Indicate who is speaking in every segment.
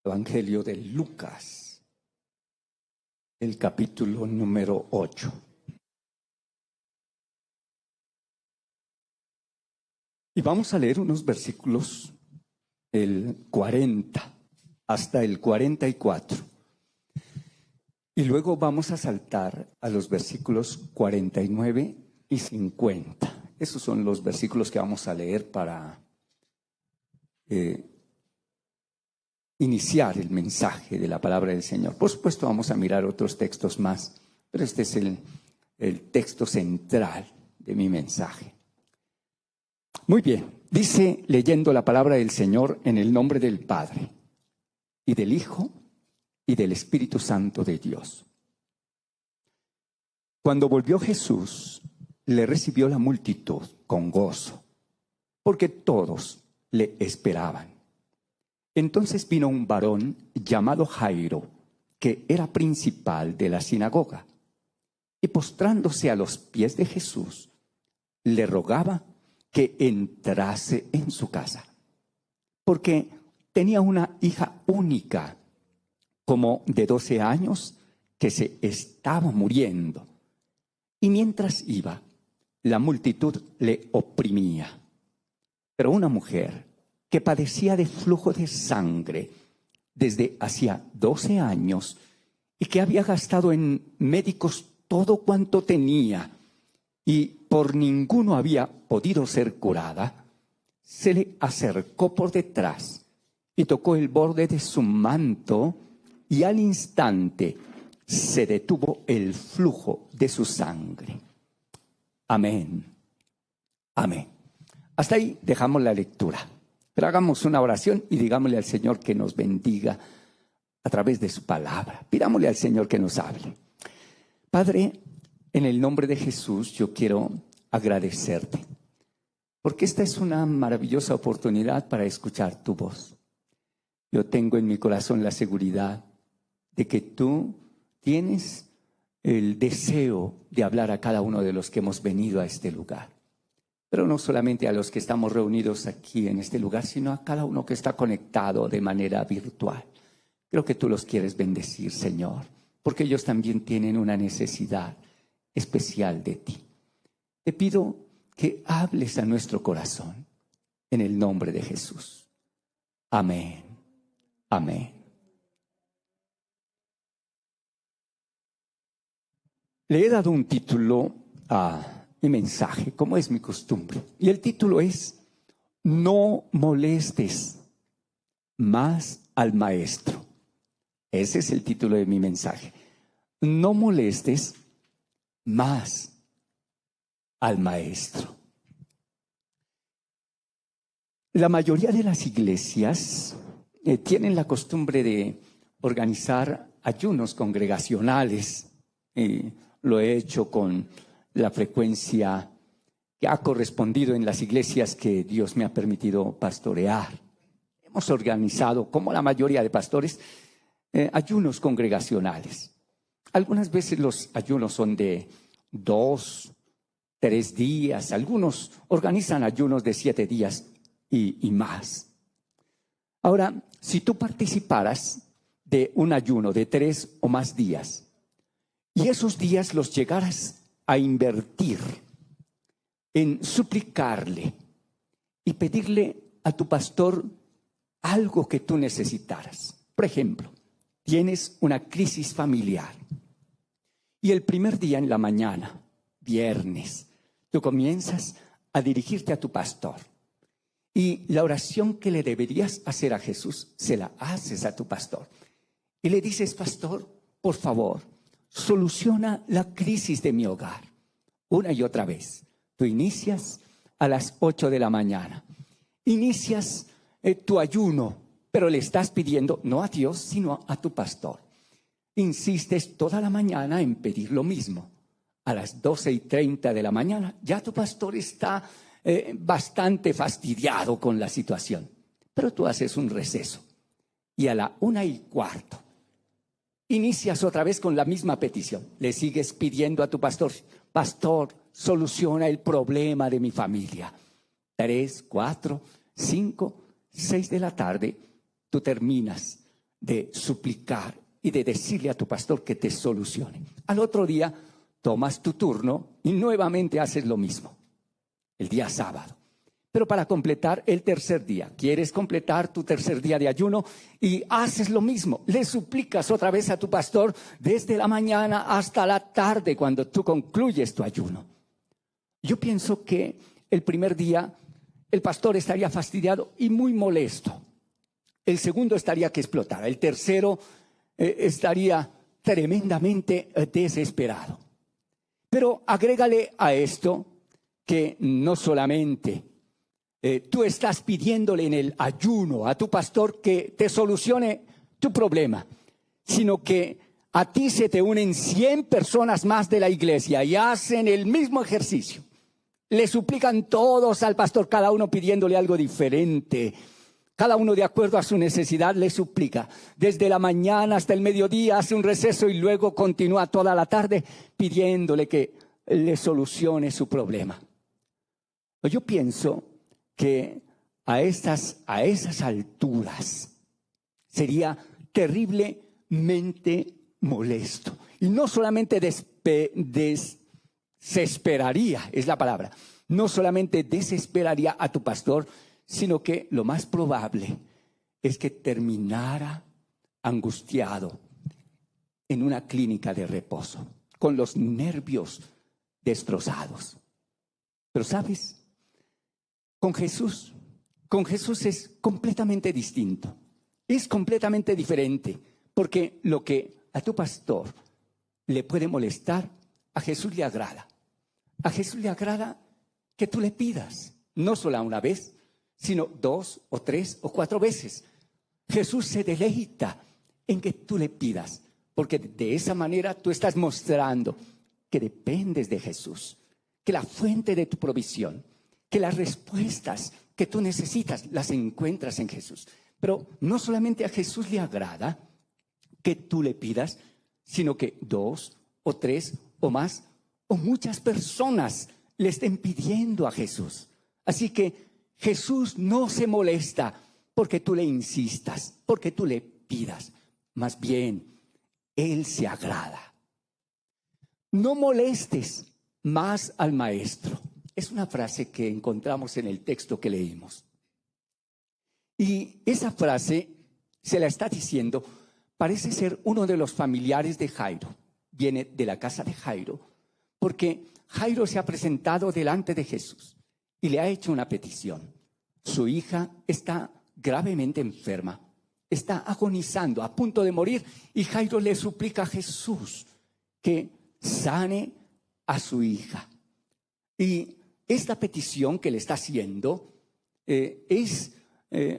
Speaker 1: Evangelio de Lucas, el capítulo número 8. Y vamos a leer unos versículos, el 40 hasta el 44. Y luego vamos a saltar a los versículos 49 y 50. Esos son los versículos que vamos a leer para iniciar el mensaje de la palabra del Señor. Por supuesto vamos a mirar otros textos más, pero este es el texto central de mi mensaje. Muy bien, dice leyendo la palabra del Señor en el nombre del Padre, y del Hijo, y del Espíritu Santo de Dios. Cuando volvió Jesús, le recibió la multitud con gozo, porque todos le esperaban. Entonces vino un varón llamado Jairo, que era principal de la sinagoga, y postrándose a los pies de Jesús, le rogaba que entrase en su casa, porque tenía una hija única, como de 12 años, que se estaba muriendo. Y mientras iba, la multitud le oprimía. Pero una mujer que padecía de flujo de sangre desde hacía 12 años y que había gastado en médicos todo cuanto tenía y por ninguno había podido ser curada, se le acercó por detrás y tocó el borde de su manto, y al instante se detuvo el flujo de su sangre. Amén. Amén. Hasta ahí dejamos la lectura. Pero hagamos una oración y digámosle al Señor que nos bendiga a través de su palabra. Pidámosle al Señor que nos hable. Padre, en el nombre de Jesús yo quiero agradecerte, porque esta es una maravillosa oportunidad para escuchar tu voz. Yo tengo en mi corazón la seguridad de que tú tienes el deseo de hablar a cada uno de los que hemos venido a este lugar. Pero no solamente a los que estamos reunidos aquí en este lugar, sino a cada uno que está conectado de manera virtual. Creo que tú los quieres bendecir, Señor, porque ellos también tienen una necesidad especial de ti. Te pido que hables a nuestro corazón en el nombre de Jesús. Amén. Amén. Le he dado un título a mi mensaje, como es mi costumbre. Y el título es: No molestes más al maestro. Ese es el título de mi mensaje. No molestes más al maestro. La mayoría de las iglesias tienen la costumbre de organizar ayunos congregacionales. Lo he hecho con la frecuencia que ha correspondido en las iglesias que Dios me ha permitido pastorear. Hemos organizado, como la mayoría de pastores, ayunos congregacionales. Algunas veces los ayunos son de 2, 3 días. Algunos organizan ayunos de 7 días y más. Ahora, si tú participaras de un ayuno de 3 o más días, y esos días los llegaras a invertir en suplicarle y pedirle a tu pastor algo que tú necesitaras. Por ejemplo, tienes una crisis familiar y el primer día en la mañana, viernes, tú comienzas a dirigirte a tu pastor y la oración que le deberías hacer a Jesús se la haces a tu pastor y le dices: pastor, por favor, soluciona la crisis de mi hogar. Una y otra vez. Tú inicias a las 8 de la mañana. Inicias tu ayuno, pero le estás pidiendo no a Dios, sino a tu pastor. Insistes toda la mañana en pedir lo mismo. A las 12:30 de la mañana ya tu pastor está bastante fastidiado con la situación. Pero tú haces un receso. Y a la 1:15 inicias otra vez con la misma petición. Le sigues pidiendo a tu pastor: pastor, soluciona el problema de mi familia. 3, 4, 5, 6 de la tarde, tú terminas de suplicar y de decirle a tu pastor que te solucione. Al otro día tomas tu turno y nuevamente haces lo mismo, el día sábado. Pero para completar el tercer día, quieres completar tu tercer día de ayuno y haces lo mismo. Le suplicas otra vez a tu pastor desde la mañana hasta la tarde cuando tú concluyes tu ayuno. Yo pienso que el primer día el pastor estaría fastidiado y muy molesto. El segundo estaría que explotara. El tercero estaría tremendamente desesperado. Pero agrégale a esto que no solamente tú estás pidiéndole en el ayuno a tu pastor que te solucione tu problema, sino que a ti se te unen 100 personas más de la iglesia y hacen el mismo ejercicio. Le suplican todos al pastor, cada uno pidiéndole algo diferente. Cada uno de acuerdo a su necesidad le suplica. Desde la mañana hasta el mediodía hace un receso y luego continúa toda la tarde pidiéndole que le solucione su problema. Yo pienso que a esas alturas sería terriblemente molesto. Y no solamente desesperaría, es la palabra, no solamente desesperaría a tu pastor, sino que lo más probable es que terminara angustiado en una clínica de reposo, con los nervios destrozados. Pero ¿sabes? Con Jesús es completamente distinto, es completamente diferente, porque lo que a tu pastor le puede molestar, a Jesús le agrada. A Jesús le agrada que tú le pidas, no solo una vez, sino 2 o 3 o 4 veces. Jesús se deleita en que tú le pidas, porque de esa manera tú estás mostrando que dependes de Jesús, que la fuente de tu provisión, que las respuestas que tú necesitas las encuentras en Jesús. Pero no solamente a Jesús le agrada que tú le pidas, sino que 2 o 3 o más o muchas personas le estén pidiendo a Jesús. Así que Jesús no se molesta porque tú le insistas, porque tú le pidas. Más bien, Él se agrada. No molestes más al maestro. Es una frase que encontramos en el texto que leímos. Y esa frase se la está diciendo, parece ser uno de los familiares de Jairo. Viene de la casa de Jairo, porque Jairo se ha presentado delante de Jesús y le ha hecho una petición. Su hija está gravemente enferma, está agonizando, a punto de morir, y Jairo le suplica a Jesús que sane a su hija. Y esta petición que le está haciendo es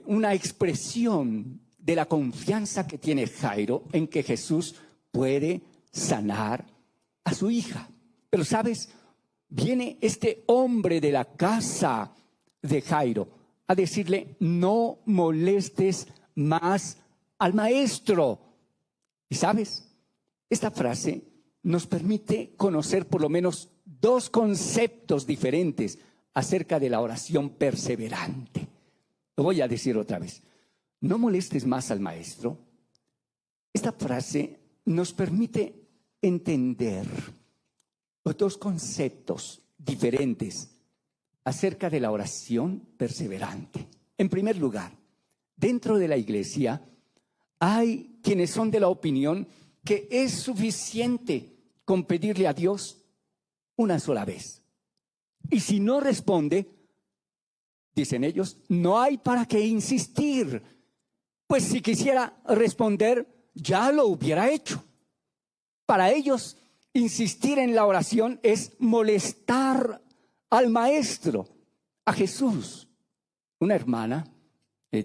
Speaker 1: una expresión de la confianza que tiene Jairo en que Jesús puede sanar a su hija. Pero ¿sabes? Viene este hombre de la casa de Jairo a decirle, no molestes más al maestro. Y ¿sabes? Esta frase nos permite conocer por lo menos 2 conceptos diferentes acerca de la oración perseverante. Lo voy a decir otra vez. No molestes más al maestro. Esta frase nos permite entender 2 conceptos diferentes acerca de la oración perseverante. En primer lugar, dentro de la iglesia hay quienes son de la opinión que es suficiente con pedirle a Dios una sola vez. Y si no responde, dicen ellos, no hay para qué insistir. Pues si quisiera responder, ya lo hubiera hecho. Para ellos, insistir en la oración es molestar al maestro, a Jesús. Una hermana,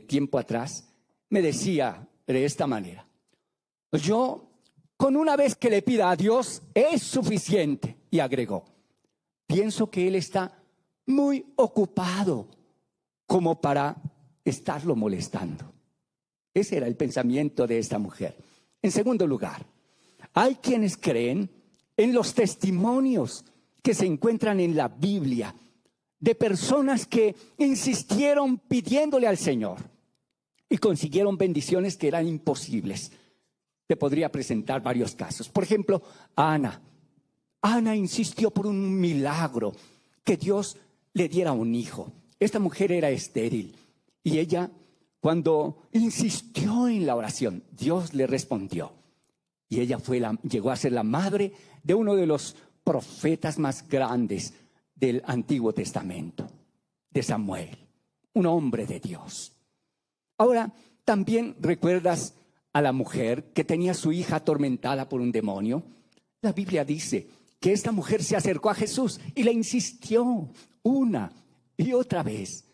Speaker 1: tiempo atrás, me decía de esta manera, yo con una vez que le pida a Dios es suficiente. Y agregó, pienso que Él está muy ocupado como para estarlo molestando. Ese era el pensamiento de esta mujer. En segundo lugar, hay quienes creen en los testimonios que se encuentran en la Biblia de personas que insistieron pidiéndole al Señor. y consiguieron bendiciones que eran imposibles. Te podría presentar varios casos. Por ejemplo, Ana. Ana insistió por un milagro, que Dios le diera un hijo. Esta mujer era estéril y ella, cuando insistió en la oración, Dios le respondió. Y ella llegó a ser la madre de uno de los profetas más grandes del Antiguo Testamento, de Samuel, un hombre de Dios. Ahora, también recuerdas a la mujer que tenía a su hija atormentada por un demonio. La Biblia dice que esta mujer se acercó a Jesús y le insistió una y otra vez,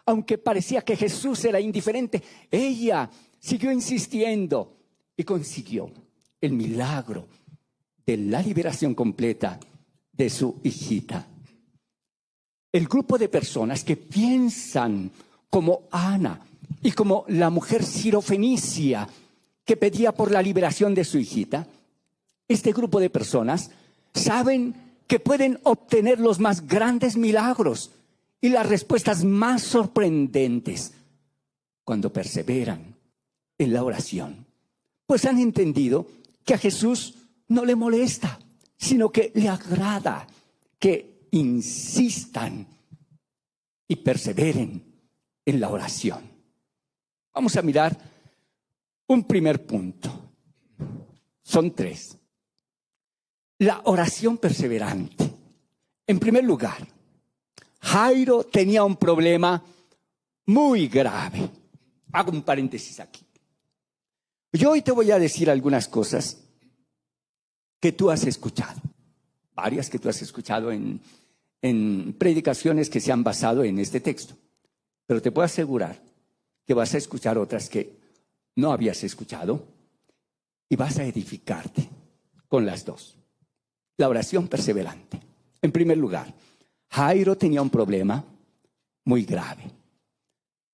Speaker 1: aunque parecía que Jesús era indiferente, ella siguió insistiendo y consiguió el milagro de la liberación completa de su hijita. El grupo de personas que piensan como Ana y como la mujer sirofenicia que pedía por la liberación de su hijita, este grupo de personas saben que pueden obtener los más grandes milagros y las respuestas más sorprendentes cuando perseveran en la oración. Pues han entendido que a Jesús no le molesta, sino que le agrada que insistan y perseveren en la oración. Vamos a mirar un primer punto. Son 3. La oración perseverante. En primer lugar, Jairo tenía un problema muy grave. Hago un paréntesis aquí. Yo hoy te voy a decir algunas cosas que tú has escuchado, varias que tú has escuchado en predicaciones que se han basado en este texto. Pero te puedo asegurar que vas a escuchar otras que no habías escuchado y vas a edificarte con las dos. La oración perseverante. En primer lugar, Jairo tenía un problema muy grave.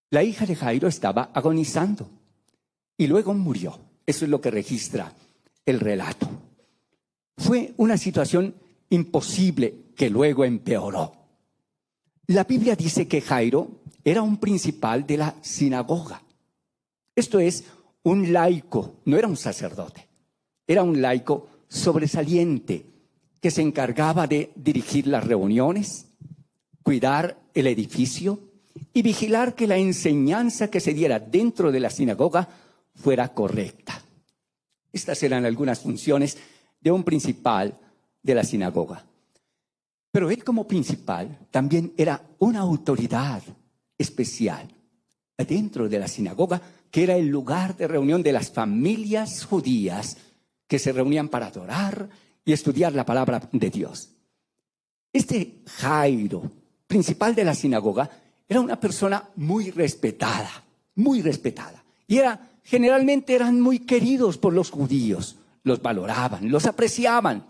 Speaker 1: La hija de Jairo estaba agonizando y luego murió. Eso es lo que registra el relato. Fue una situación imposible que luego empeoró. La Biblia dice que Jairo era un principal de la sinagoga. Esto es, un laico, no era un sacerdote. Era un laico sobresaliente que se encargaba de dirigir las reuniones, cuidar el edificio y vigilar que la enseñanza que se diera dentro de la sinagoga fuera correcta. Estas eran algunas funciones de un principal de la sinagoga. Pero él como principal también era una autoridad especial dentro de la sinagoga, que era el lugar de reunión de las familias judías que se reunían para adorar y estudiar la palabra de Dios. Este Jairo, principal de la sinagoga, era una persona muy respetada, y generalmente eran muy queridos por los judíos, los valoraban, los apreciaban.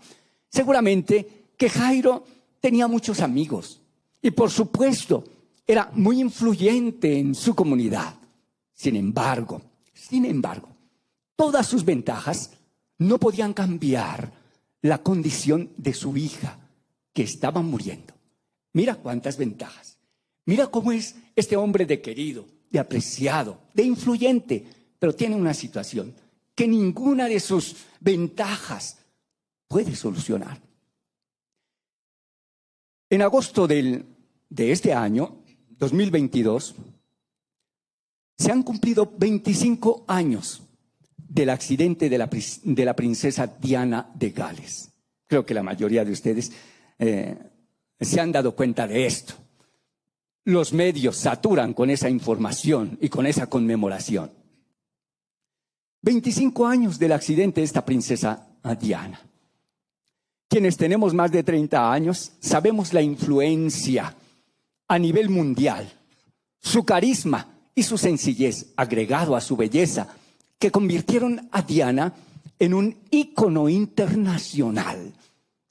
Speaker 1: Seguramente que Jairo tenía muchos amigos y por supuesto era muy influyente en su comunidad. Sin embargo, todas sus ventajas no podían cambiar la condición de su hija que estaba muriendo. Mira cuántas ventajas. Mira cómo es este hombre de querido, de apreciado, de influyente, pero tiene una situación que ninguna de sus ventajas puede solucionar. En agosto de este año, 2022, se han cumplido 25 años del accidente de la princesa Diana de Gales. Creo que la mayoría de ustedes se han dado cuenta de esto. Los medios saturan con esa información y con esa conmemoración. 25 años del accidente de esta princesa Diana. Quienes tenemos más de 30 años sabemos la influencia a nivel mundial, su carisma y su sencillez, agregado a su belleza, que convirtieron a Diana en un ícono internacional.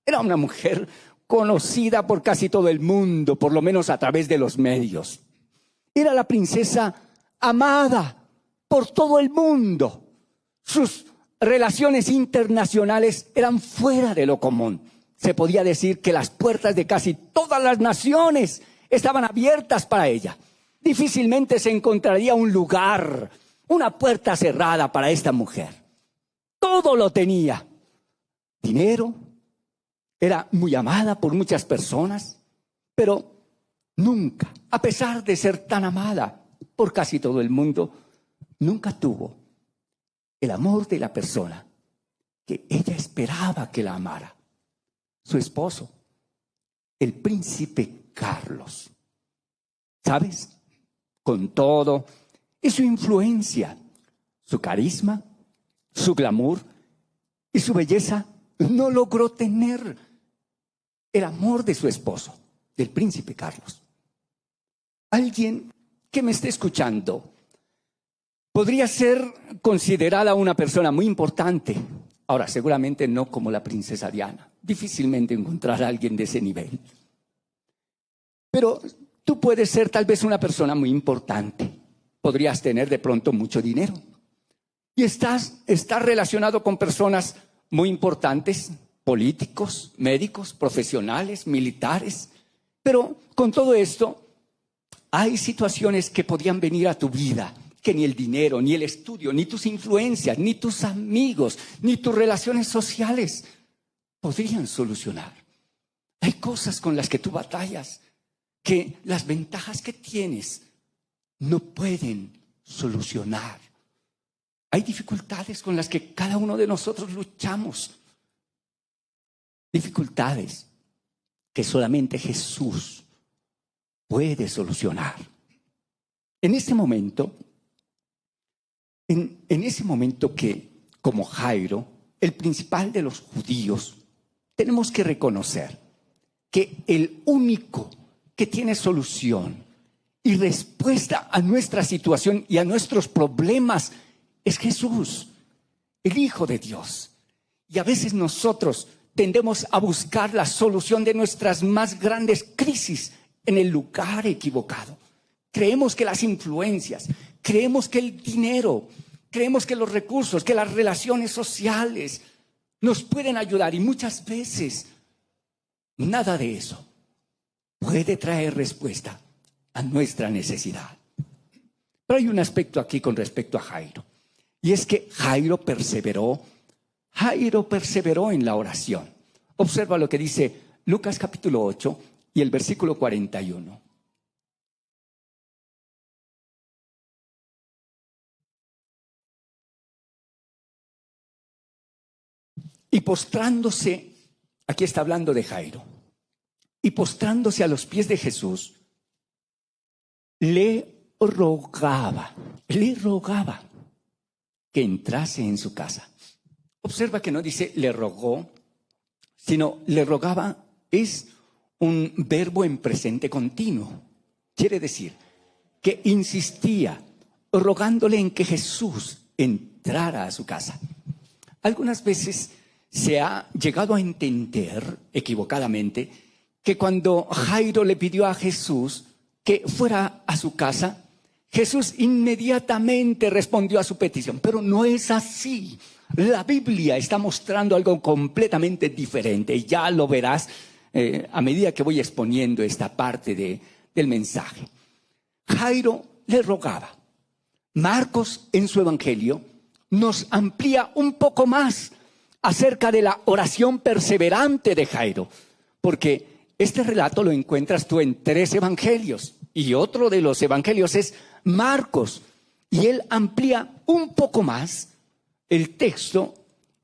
Speaker 1: Era una mujer conocida por casi todo el mundo, por lo menos a través de los medios. Era la princesa amada por todo el mundo. Sus relaciones internacionales eran fuera de lo común. Se podía decir que las puertas de casi todas las naciones estaban abiertas para ella. Difícilmente se encontraría un lugar, una puerta cerrada para esta mujer. Todo lo tenía. Dinero, era muy amada por muchas personas, pero nunca, a pesar de ser tan amada por casi todo el mundo, nunca tuvo el amor de la persona que ella esperaba que la amara. Su esposo, el príncipe Carlos. ¿Sabes? Con todo y su influencia, su carisma, su glamour y su belleza, no logró tener el amor de su esposo, del príncipe Carlos. Alguien que me esté escuchando podría ser considerada una persona muy importante. Ahora, seguramente no como la princesa Diana. Difícilmente encontrar a alguien de ese nivel. Pero tú puedes ser tal vez una persona muy importante. Podrías tener de pronto mucho dinero. Y estás relacionado con personas muy importantes, políticos, médicos, profesionales, militares. Pero con todo esto, hay situaciones que podían venir a tu vida que ni el dinero, ni el estudio, ni tus influencias, ni tus amigos, ni tus relaciones sociales podrían solucionar. Hay cosas con las que tú batallas que las ventajas que tienes no pueden solucionar. Hay dificultades con las que cada uno de nosotros luchamos. Dificultades que solamente Jesús puede solucionar. En ese momento, en ese momento que, como Jairo, el principal de los judíos, tenemos que reconocer que el único que tiene solución y respuesta a nuestra situación y a nuestros problemas es Jesús, el Hijo de Dios. Y a veces nosotros tendemos a buscar la solución de nuestras más grandes crisis en el lugar equivocado. Creemos que las influencias, creemos que el dinero, creemos que los recursos, que las relaciones sociales nos pueden ayudar, y muchas veces nada de eso puede traer respuesta a nuestra necesidad. Pero hay un aspecto aquí con respecto a Jairo, y es que Jairo perseveró en la oración. Observa lo que dice Lucas capítulo 8 y el versículo 41. Y postrándose, aquí está hablando de Jairo, y postrándose a los pies de Jesús, le rogaba que entrase en su casa. Observa que no dice le rogó, sino le rogaba es un verbo en presente continuo. Quiere decir que insistía rogándole en que Jesús entrara a su casa. Algunas veces se ha llegado a entender equivocadamente que cuando Jairo le pidió a Jesús que fuera a su casa, Jesús inmediatamente respondió a su petición. Pero no es así. La Biblia está mostrando algo completamente diferente. Y ya lo verás a medida que voy exponiendo esta parte del mensaje. Jairo le rogaba. Marcos, en su evangelio, nos amplía un poco más acerca de la oración perseverante de Jairo, porque este relato lo encuentras tú en 3 evangelios, y otro de los evangelios es Marcos, y él amplía un poco más el texto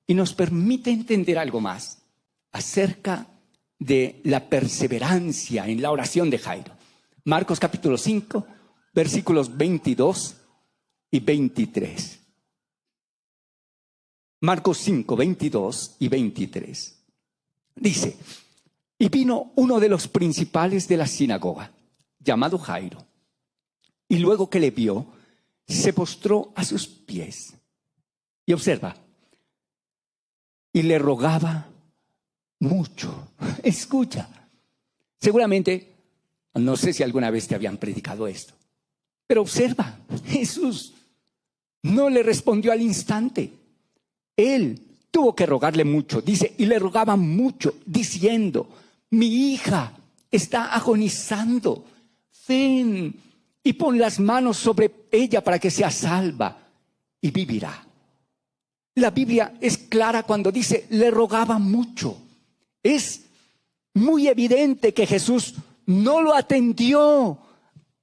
Speaker 1: y nos permite entender algo más acerca de la perseverancia en la oración de Jairo. Marcos capítulo 5, versículos 22 y 23. Marcos 5, 22 y 23. Dice: y vino uno de los principales de la sinagoga, llamado Jairo, y luego que le vio, se postró a sus pies. Y observa, y le rogaba mucho. Escucha, seguramente, no sé si alguna vez te habían predicado esto, pero observa, Jesús no le respondió al instante. Él tuvo que rogarle mucho, dice, y le rogaba mucho, diciendo: mi hija está agonizando, ven y pon las manos sobre ella para que sea salva y vivirá. La Biblia es clara cuando dice, le rogaba mucho. Es muy evidente que Jesús no lo atendió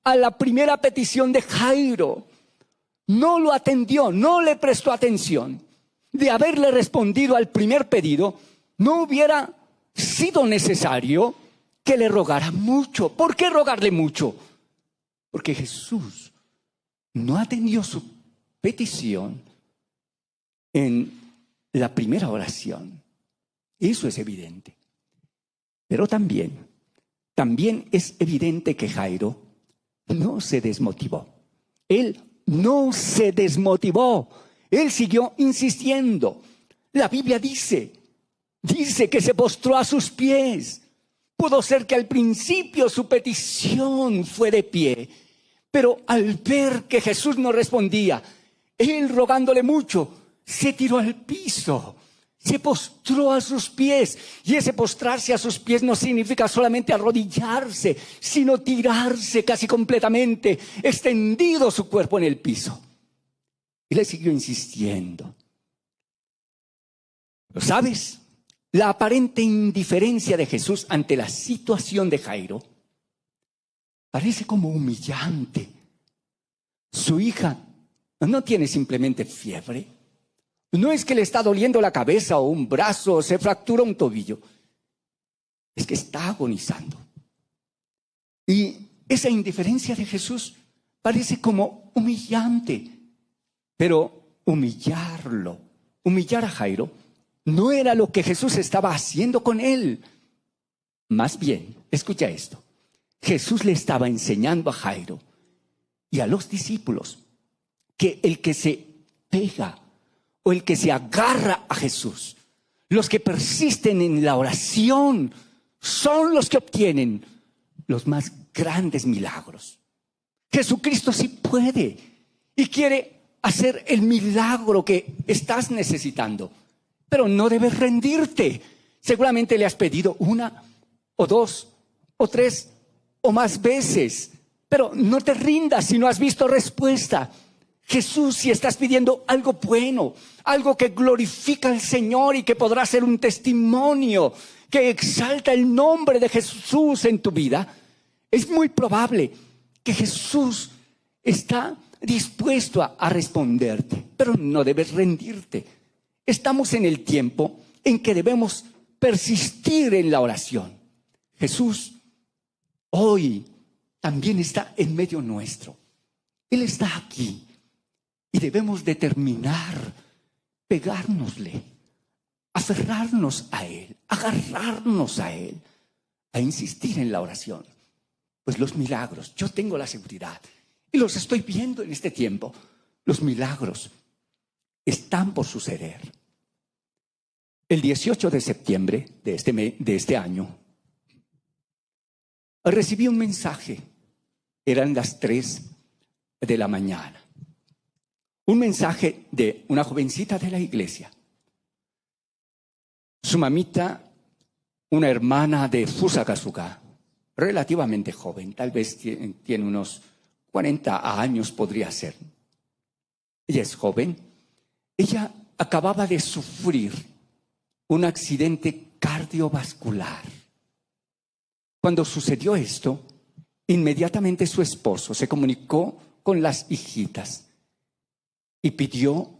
Speaker 1: a la primera petición de Jairo. No lo atendió, no le prestó atención. De haberle respondido al primer pedido, no hubiera sido necesario que le rogara mucho. ¿Por qué rogarle mucho? Porque Jesús no atendió su petición en la primera oración. Eso es evidente. Pero también es evidente que Jairo no se desmotivó. Él no se desmotivó. Él siguió insistiendo. La Biblia dice que se postró a sus pies. Pudo ser que al principio su petición fue de pie, pero al ver que Jesús no respondía, él rogándole mucho, se tiró al piso, se postró a sus pies. Y ese postrarse a sus pies no significa solamente arrodillarse, sino tirarse casi completamente, extendido su cuerpo en el piso. Y le siguió insistiendo. ¿Lo sabes? La aparente indiferencia de Jesús ante la situación de Jairo parece como humillante. Su hija no tiene simplemente fiebre. No es que le está doliendo la cabeza o un brazo o se fractura un tobillo. Es que está agonizando. Y esa indiferencia de Jesús parece como humillante. Pero humillar a Jairo, no era lo que Jesús estaba haciendo con él. Más bien, escucha esto. Jesús le estaba enseñando a Jairo y a los discípulos que el que se pega o el que se agarra a Jesús, los que persisten en la oración, son los que obtienen los más grandes milagros. Jesucristo sí puede y quiere hacer el milagro que estás necesitando. Pero no debes rendirte. Seguramente le has pedido una, o dos, o tres, o más veces. Pero no te rindas si no has visto respuesta. Jesús, si estás pidiendo algo bueno, algo que glorifica al Señor y que podrá ser un testimonio que exalta el nombre de Jesús en tu vida, es muy probable que Jesús está dispuesto a responderte. Pero no debes rendirte. Estamos en el tiempo en que debemos persistir en la oración. Jesús hoy también está en medio nuestro. Él está aquí y debemos determinar, pegárnosle, aferrarnos a Él, agarrarnos a Él, a insistir en la oración. Pues los milagros, yo tengo la seguridad y los estoy viendo en este tiempo. Los milagros están por suceder. El 18 de septiembre de este año, recibí un mensaje. Eran las 3 de la mañana. Un mensaje de una jovencita de la iglesia. Su mamita, una hermana de Fusagasugá, relativamente joven, tal vez tiene unos 40 años podría ser. Ella es joven. Ella acababa de sufrir un accidente cardiovascular. Cuando sucedió esto, inmediatamente su esposo se comunicó con las hijitas y pidió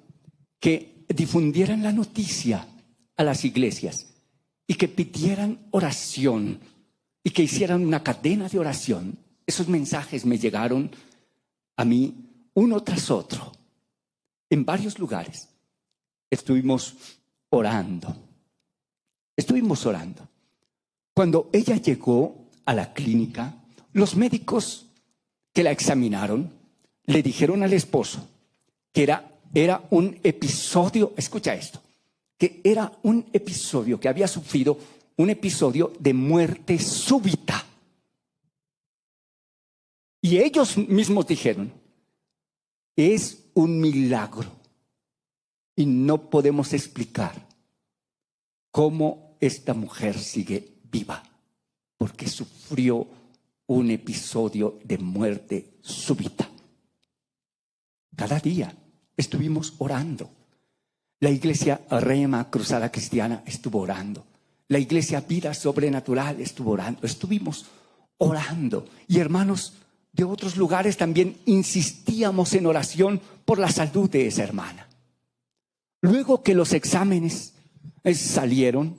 Speaker 1: que difundieran la noticia a las iglesias y que pidieran oración y que hicieran una cadena de oración. Esos mensajes me llegaron a mí uno tras otro. En varios lugares estuvimos orando. Cuando ella llegó a la clínica, los médicos que la examinaron le dijeron al esposo que era un episodio, escucha esto, que era un episodio, que había sufrido un episodio de muerte súbita. Y ellos mismos dijeron, es un milagro y no podemos explicar cómo esta mujer sigue viva, porque sufrió un episodio de muerte súbita. Cada día estuvimos orando. La iglesia Rema Cruzada Cristiana estuvo orando. La iglesia Vida Sobrenatural estuvo orando. Estuvimos orando. Y hermanos de otros lugares también insistíamos en oración por la salud de esa hermana. Luego que los exámenes salieron,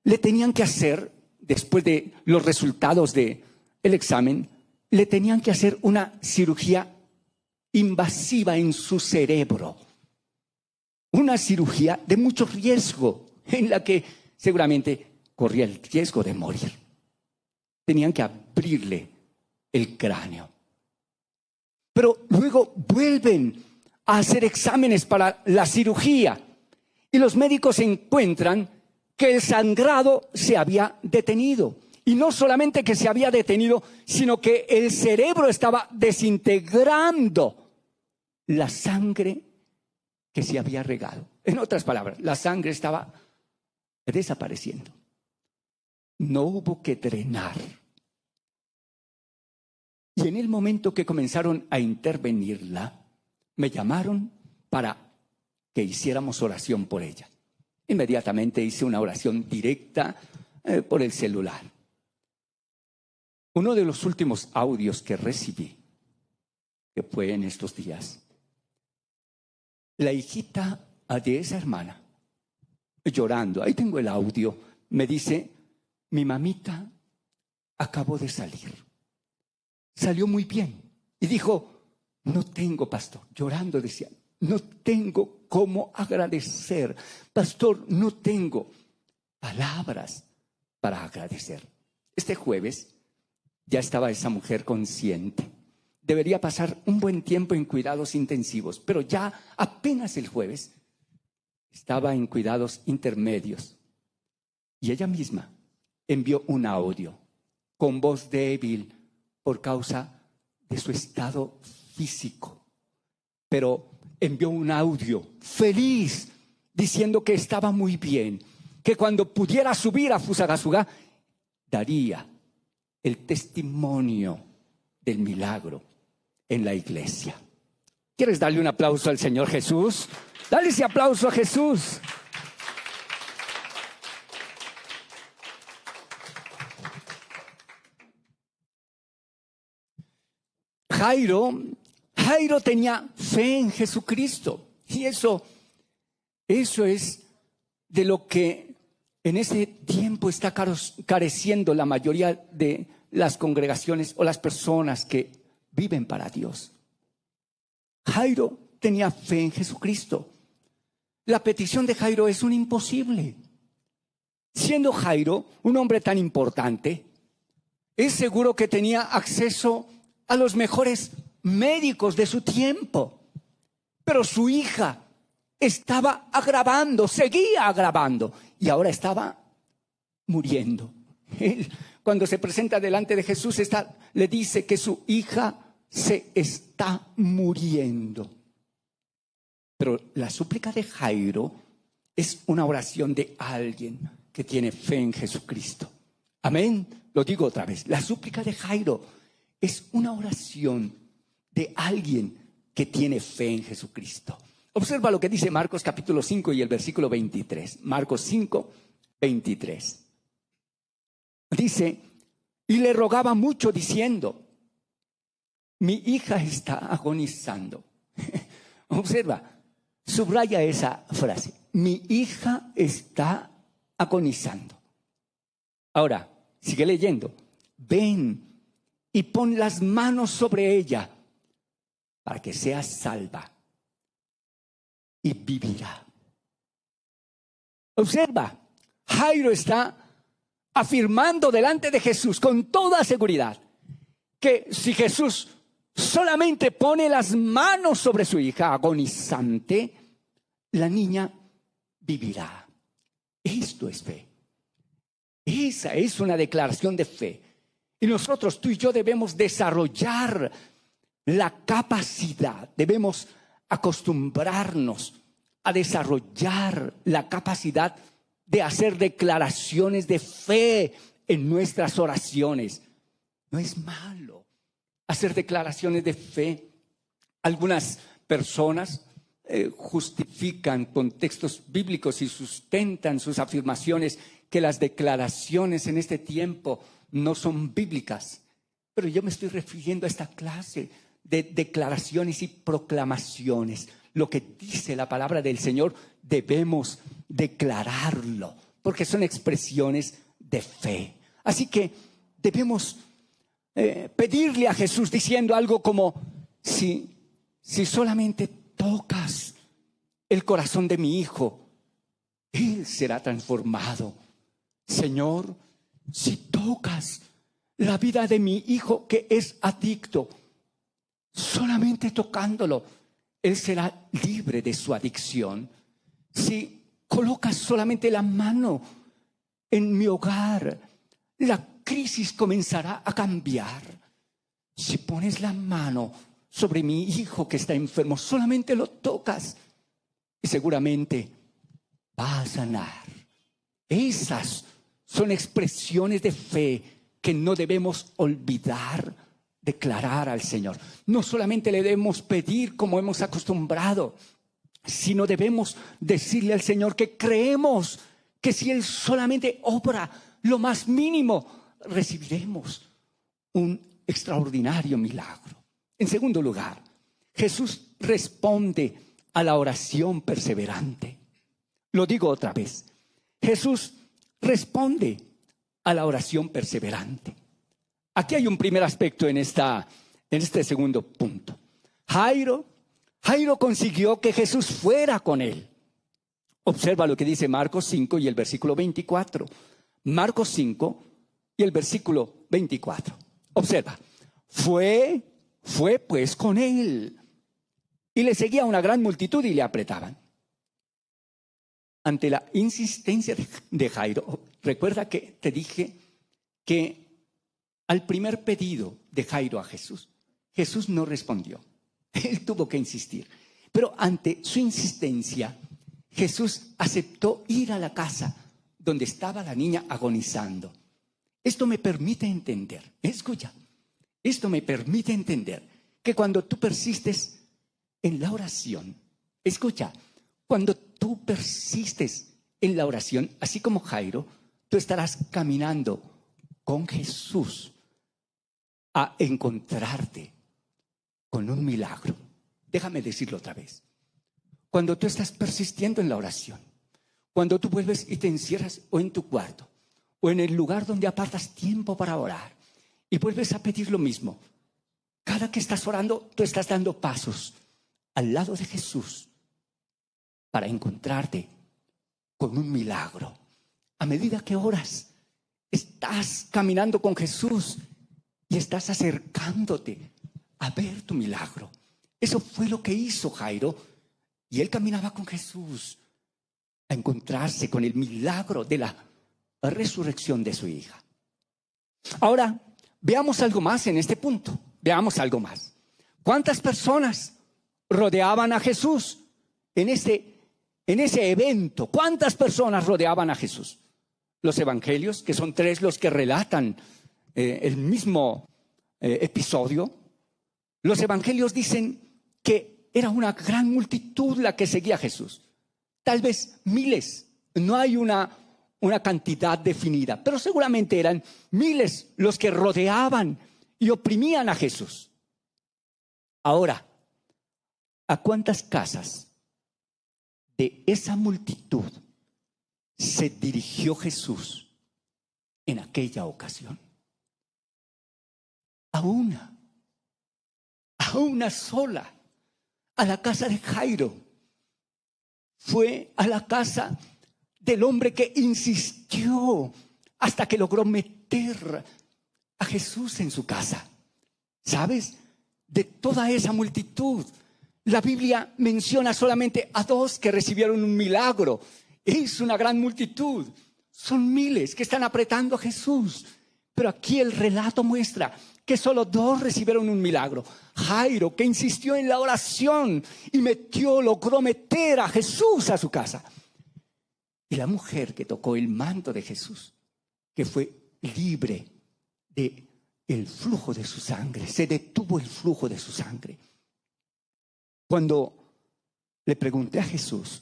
Speaker 1: le tenían que hacer, después de los resultados del examen, le tenían que hacer una cirugía invasiva en su cerebro. Una cirugía de mucho riesgo, en la que seguramente corría el riesgo de morir. Tenían que abrirle el cráneo. Pero luego vuelven a hacer exámenes para la cirugía y los médicos encuentran que el sangrado se había detenido. Y no solamente que se había detenido, sino que el cerebro estaba desintegrando la sangre que se había regado. En otras palabras, la sangre estaba desapareciendo. No hubo que drenar. Y en el momento que comenzaron a intervenirla, me llamaron para que hiciéramos oración por ella. Inmediatamente hice una oración directa por el celular. Uno de los últimos audios que recibí, que fue en estos días, la hijita de esa hermana, llorando, ahí tengo el audio, me dice: mi mamita acabó de salir. Salió muy bien. Y dijo: no tengo, pastor, llorando decía, no tengo cómo agradecer. Pastor, no tengo palabras para agradecer. Este jueves ya estaba esa mujer consciente. Debería pasar un buen tiempo en cuidados intensivos, pero ya apenas el jueves estaba en cuidados intermedios. Y ella misma envió un audio con voz débil por causa de su estado físico. Pero envió un audio feliz diciendo que estaba muy bien, que cuando pudiera subir a Fusagasugá daría el testimonio del milagro en la iglesia. ¿Quieres darle un aplauso al Señor Jesús? Dale ese aplauso a Jesús. Jairo tenía fe en Jesucristo. Y eso es de lo que en ese tiempo está careciendo la mayoría de las congregaciones o las personas que viven para Dios. Jairo tenía fe en Jesucristo. La petición de Jairo es un imposible. Siendo Jairo un hombre tan importante, es seguro que tenía acceso a los mejores médicos de su tiempo. Pero su hija estaba agravando, seguía agravando, y ahora estaba muriendo. Él, cuando se presenta delante de Jesús, le dice que su hija se está muriendo. Pero la súplica de Jairo es una oración de alguien que tiene fe en Jesucristo. Amén. Lo digo otra vez. La súplica de Jairo es una oración de alguien que tiene fe en Jesucristo. Observa lo que dice Marcos capítulo 5 y el versículo 23. Marcos 5, 23. Dice: y le rogaba mucho diciendo: mi hija está agonizando. Observa, subraya esa frase. Mi hija está agonizando. Ahora, sigue leyendo. Ven y pon las manos sobre ella para que sea salva y vivirá. Observa, Jairo está afirmando delante de Jesús con toda seguridad que si Jesús solamente pone las manos sobre su hija agonizante, la niña vivirá. Esto es fe. Esa es una declaración de fe. Y nosotros, tú y yo, debemos desarrollar la capacidad, debemos acostumbrarnos a desarrollar la capacidad de hacer declaraciones de fe en nuestras oraciones. No es malo hacer declaraciones de fe. Algunas personas justifican con textos bíblicos y sustentan sus afirmaciones que las declaraciones en este tiempo no son bíblicas. Pero yo me estoy refiriendo a esta clase de declaraciones y proclamaciones. Lo que dice la palabra del Señor debemos declararlo, porque son expresiones de fe. Así que debemos pedirle a Jesús diciendo algo como: si solamente tocas el corazón de mi hijo, él será transformado. Señor, si tocas la vida de mi hijo que es adicto, solamente tocándolo, él será libre de su adicción. Si colocas solamente la mano en mi hogar, la crisis comenzará a cambiar. Si pones la mano sobre mi hijo que está enfermo, solamente lo tocas y seguramente va a sanar. Esas son expresiones de fe que no debemos olvidar declarar al Señor. No solamente le debemos pedir como hemos acostumbrado, sino debemos decirle al Señor que creemos que si Él solamente obra lo más mínimo, recibiremos un extraordinario milagro. En segundo lugar, Jesús responde a la oración perseverante. Lo digo otra vez. Jesús responde a la oración perseverante. Aquí hay un primer aspecto en este segundo punto. Jairo consiguió que Jesús fuera con él. Observa lo que dice Marcos 5 y el versículo 24. Marcos 5 y el versículo 24. Observa. Fue pues con él. Y le seguía una gran multitud y le apretaban. Ante la insistencia de Jairo, recuerda que te dije que al primer pedido de Jairo a Jesús, Jesús no respondió. Él tuvo que insistir. Pero ante su insistencia, Jesús aceptó ir a la casa donde estaba la niña agonizando. Esto me permite entender, escucha, esto me permite entender que cuando tú persistes en la oración, escucha, cuando tú persistes en la oración, así como Jairo, tú estarás caminando con Jesús a encontrarte con un milagro. Déjame decirlo otra vez. Cuando tú estás persistiendo en la oración, cuando tú vuelves y te encierras o en tu cuarto o en el lugar donde apartas tiempo para orar y vuelves a pedir lo mismo, cada que estás orando, tú estás dando pasos al lado de Jesús para encontrarte con un milagro. A medida que oras, estás caminando con Jesús y estás acercándote a ver tu milagro. Eso fue lo que hizo Jairo, y él caminaba con Jesús a encontrarse con el milagro de la resurrección de su hija. Ahora, veamos algo más en este punto. Veamos algo más. ¿Cuántas personas rodeaban a Jesús en ese evento? ¿Cuántas personas rodeaban a Jesús? Los evangelios, que son 3 los que relatan el mismo episodio, los evangelios dicen que era una gran multitud la que seguía a Jesús. Tal vez miles, no hay una cantidad definida, pero seguramente eran miles los que rodeaban y oprimían a Jesús. Ahora, ¿a cuántas casas de esa multitud se dirigió Jesús en aquella ocasión? A una sola, a la casa de Jairo. Fue a la casa del hombre que insistió hasta que logró meter a Jesús en su casa. ¿Sabes? De toda esa multitud, la Biblia menciona solamente a 2 que recibieron un milagro. Es una gran multitud. Son miles que están apretando a Jesús. Pero aquí el relato muestra que solo 2 recibieron un milagro. Jairo, que insistió en la oración y logró meter a Jesús a su casa. Y la mujer que tocó el manto de Jesús, que fue libre de el flujo de su sangre, se detuvo el flujo de su sangre. Cuando le pregunté a Jesús,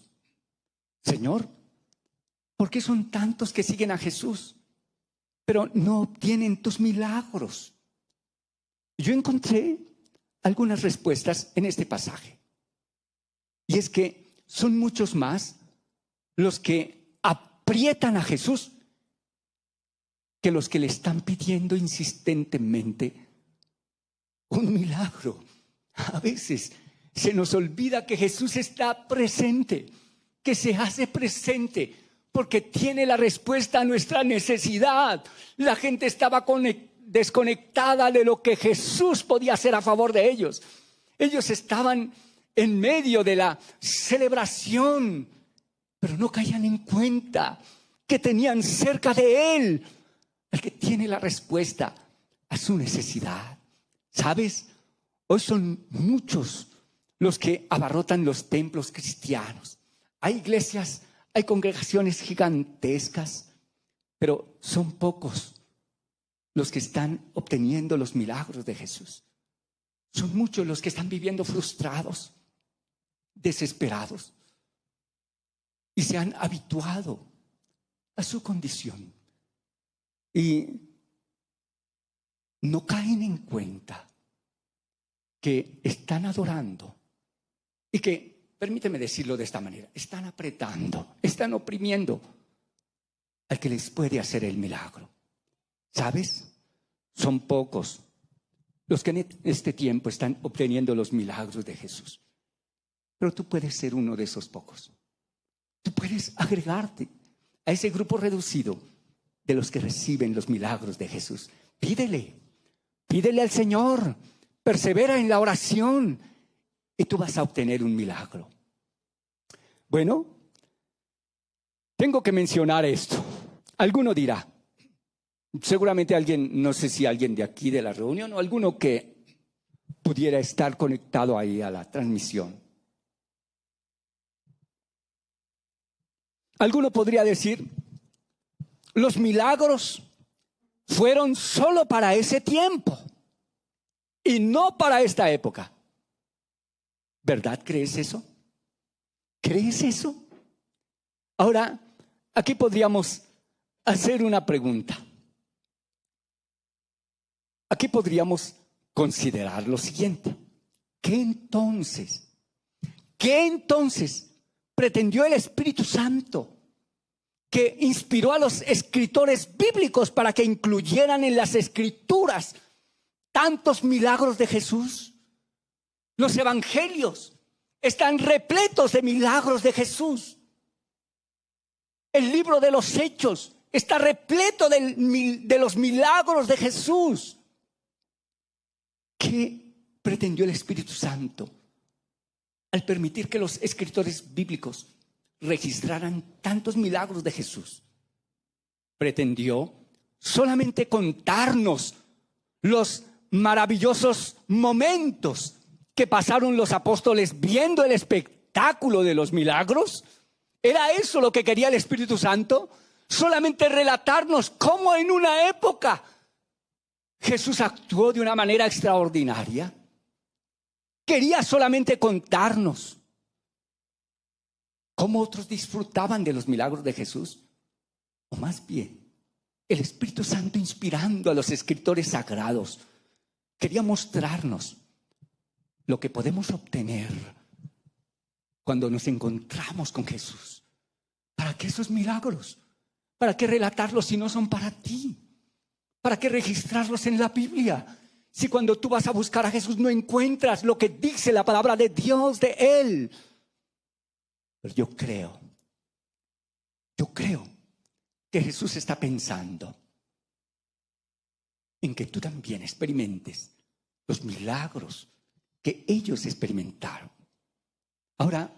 Speaker 1: Señor, ¿por qué son tantos que siguen a Jesús, pero no obtienen tus milagros? Yo encontré algunas respuestas en este pasaje. Y es que son muchos más los que aprietan a Jesús que los que le están pidiendo insistentemente un milagro. A veces se nos olvida que Jesús está presente, que se hace presente, porque tiene la respuesta a nuestra necesidad. La gente estaba desconectada de lo que Jesús podía hacer a favor de ellos. Ellos estaban en medio de la celebración, pero no caían en cuenta que tenían cerca de Él el que tiene la respuesta a su necesidad. ¿Sabes? Hoy son muchos los que abarrotan los templos cristianos. Hay iglesias, hay congregaciones gigantescas, pero son pocos los que están obteniendo los milagros de Jesús. Son muchos los que están viviendo frustrados, desesperados, y se han habituado a su condición y no caen en cuenta que están adorando y que, permíteme decirlo de esta manera, están apretando, están oprimiendo al que les puede hacer el milagro. ¿Sabes? Son pocos los que en este tiempo están obteniendo los milagros de Jesús. Pero tú puedes ser uno de esos pocos. Tú puedes agregarte a ese grupo reducido de los que reciben los milagros de Jesús. Pídele al Señor, persevera en la oración y tú vas a obtener un milagro. Bueno, tengo que mencionar esto. Alguno dirá, seguramente alguien, no sé si alguien de aquí de la reunión o alguno que pudiera estar conectado ahí a la transmisión. Alguno podría decir, los milagros fueron solo para ese tiempo y no para esta época. ¿Verdad crees eso? ¿Crees eso? Ahora, aquí podríamos hacer una pregunta. Aquí podríamos considerar lo siguiente. ¿Qué entonces pretendió el Espíritu Santo que inspiró a los escritores bíblicos para que incluyeran en las Escrituras tantos milagros de Jesús? Los evangelios están repletos de milagros de Jesús. El libro de los Hechos está repleto de los milagros de Jesús. ¿Qué pretendió el Espíritu Santo al permitir que los escritores bíblicos registraran tantos milagros de Jesús? Pretendió solamente contarnos los maravillosos momentos que pasaron los apóstoles viendo el espectáculo de los milagros. ¿Era eso lo que quería el Espíritu Santo? Solamente relatarnos cómo en una época Jesús actuó de una manera extraordinaria. Quería solamente contarnos cómo otros disfrutaban de los milagros de Jesús. O más bien, el Espíritu Santo, inspirando a los escritores sagrados, quería mostrarnos lo que podemos obtener cuando nos encontramos con Jesús. ¿Para qué esos milagros? ¿Para qué relatarlos si no son para ti? ¿Para qué registrarlos en la Biblia? Si cuando tú vas a buscar a Jesús no encuentras lo que dice la palabra de Dios de Él. Pero yo creo que Jesús está pensando en que tú también experimentes los milagros que ellos experimentaron. Ahora,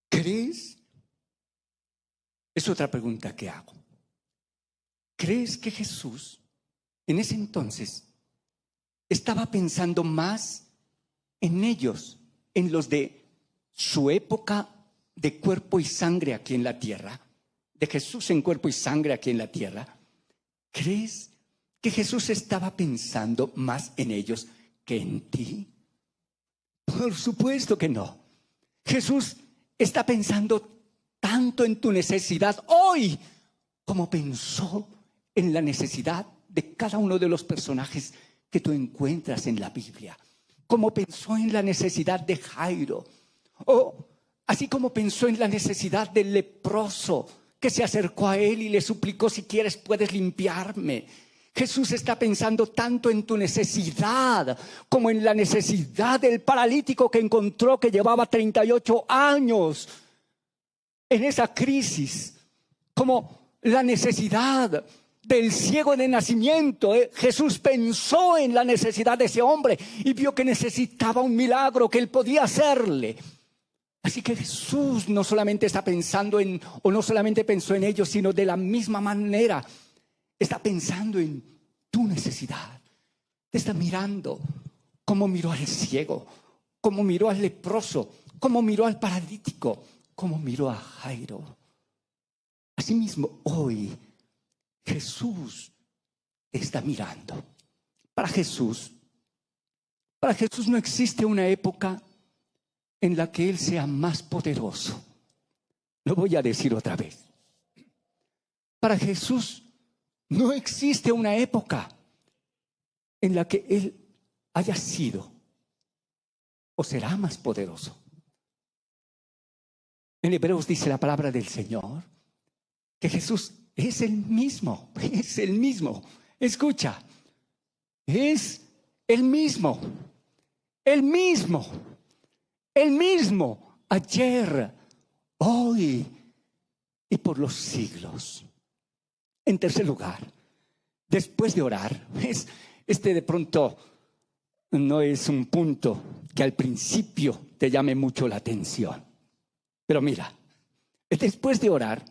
Speaker 1: ¿crees? Es otra pregunta que hago. ¿Crees que Jesús en ese entonces estaba pensando más en ellos, en los de su época de cuerpo y sangre aquí en la tierra, de Jesús en cuerpo y sangre aquí en la tierra? ¿Crees que Jesús estaba pensando más en ellos que en ti? Por supuesto que no. Jesús está pensando tanto en tu necesidad hoy como pensó en la necesidad de cada uno de los personajes que tú encuentras en la Biblia. Como pensó en la necesidad de Jairo, o así como pensó en la necesidad del leproso que se acercó a él y le suplicó: si quieres puedes limpiarme. Jesús está pensando tanto en tu necesidad como en la necesidad del paralítico que encontró, que llevaba 38 años en esa crisis, como la necesidad del ciego de nacimiento. Jesús pensó en la necesidad de ese hombre y vio que necesitaba un milagro que él podía hacerle. Así que Jesús no solamente está pensando en, o no solamente pensó en ellos, sino de la misma manera está pensando en tu necesidad. Te está mirando como miró al ciego, como miró al leproso, como miró al paralítico, como miró a Jairo. Asimismo, hoy Jesús te está mirando. Para Jesús no existe una época en la que Él sea más poderoso. Lo voy a decir otra vez. Para Jesús no existe una época en la que Él haya sido o será más poderoso. En Hebreos dice la palabra del Señor que Jesús es el mismo, es el mismo. Escucha, es el mismo, el mismo, el mismo ayer, hoy y por los siglos. En tercer lugar, después de orar, de pronto no es un punto que al principio te llame mucho la atención. Pero mira, después de orar,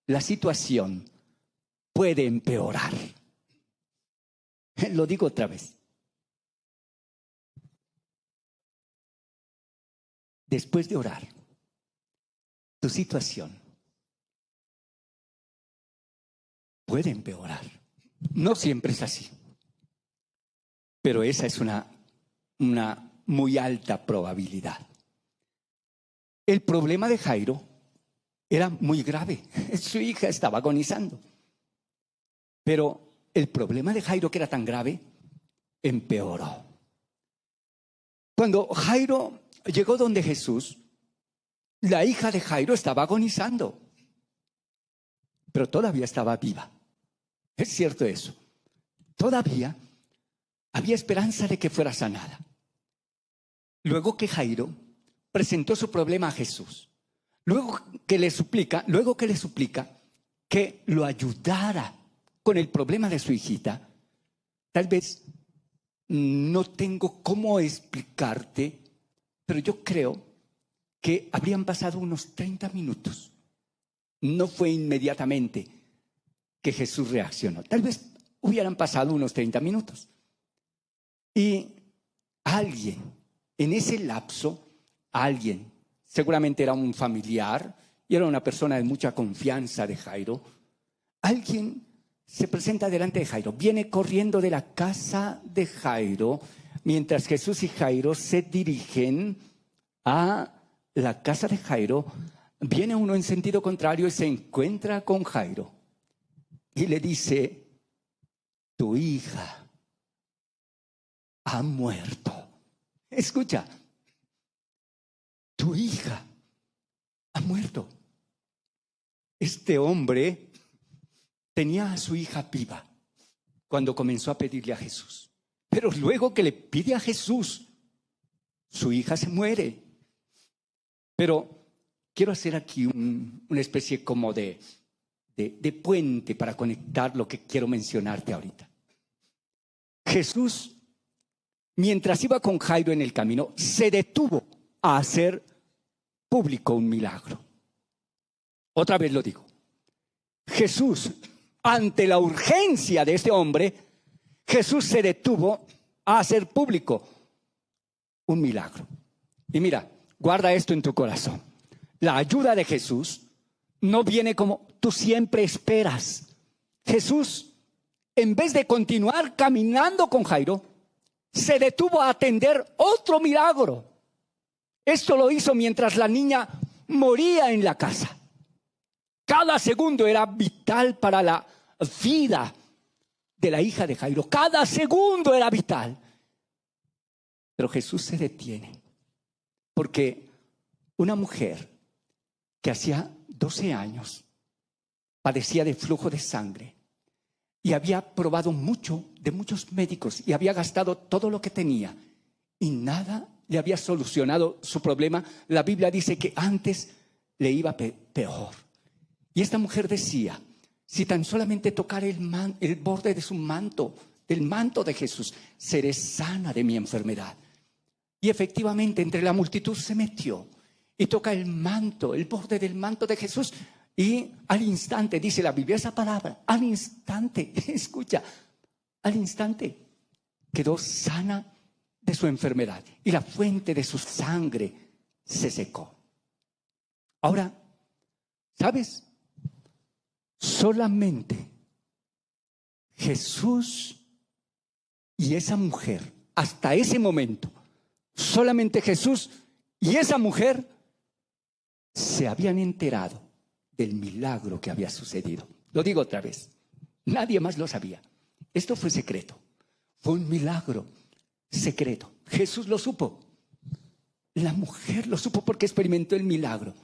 Speaker 1: la situación puede empeorar. Lo digo otra vez. Después de orar, tu situación puede empeorar. No siempre es así, pero esa es una muy alta probabilidad. El problema de Jairo era muy grave. Su hija estaba agonizando. Pero el problema de Jairo, que era tan grave, empeoró. Cuando Jairo llegó donde Jesús, la hija de Jairo estaba agonizando, pero todavía estaba viva. Es cierto eso. Todavía había esperanza de que fuera sanada. Luego que Jairo presentó su problema a Jesús, luego que le suplica que lo ayudara con el problema de su hijita, tal vez no tengo cómo explicarte, pero yo creo que habrían pasado unos 30 minutos. No fue inmediatamente que Jesús reaccionó. Tal vez hubieran pasado unos 30 minutos. Y alguien, en ese lapso, seguramente era un familiar y era una persona de mucha confianza de Jairo, alguien se presenta delante de Jairo, viene corriendo de la casa de Jairo, mientras Jesús y Jairo se dirigen a la casa de Jairo. Viene uno en sentido contrario y se encuentra con Jairo y le dice: tu hija ha muerto. Escucha, tu hija ha muerto. Este hombre tenía a su hija viva cuando comenzó a pedirle a Jesús. Pero luego que le pide a Jesús, su hija se muere. Pero quiero hacer aquí una especie como de puente para conectar lo que quiero mencionarte ahorita. Jesús, mientras iba con Jairo en el camino, se detuvo a hacer público un milagro. Otra vez lo digo. Jesús, ante la urgencia de este hombre, Jesús se detuvo a hacer público un milagro. Y mira, guarda esto en tu corazón. La ayuda de Jesús no viene como tú siempre esperas. Jesús, en vez de continuar caminando con Jairo, se detuvo a atender otro milagro. Esto lo hizo mientras la niña moría en la casa. Cada segundo era vital para la vida de la hija de Jairo. Cada segundo era vital. Pero Jesús se detiene porque una mujer que hacía 12 años padecía de flujo de sangre y había probado mucho de muchos médicos y había gastado todo lo que tenía y nada le había solucionado su problema. La Biblia dice que antes le iba peor. Y esta mujer decía, si tan solamente tocar el borde de su manto, del manto de Jesús, seré sana de mi enfermedad. Y efectivamente entre la multitud se metió y toca el manto, el borde del manto de Jesús. Y al instante, dice la Biblia esa palabra, al instante, escucha, al instante quedó sana de su enfermedad y la fuente de su sangre se secó. Ahora, ¿sabes? Solamente Jesús y esa mujer, hasta ese momento, solamente Jesús y esa mujer se habían enterado del milagro que había sucedido. Lo digo otra vez, nadie más lo sabía. Esto fue secreto, fue un milagro secreto. Jesús lo supo, la mujer lo supo porque experimentó el milagro.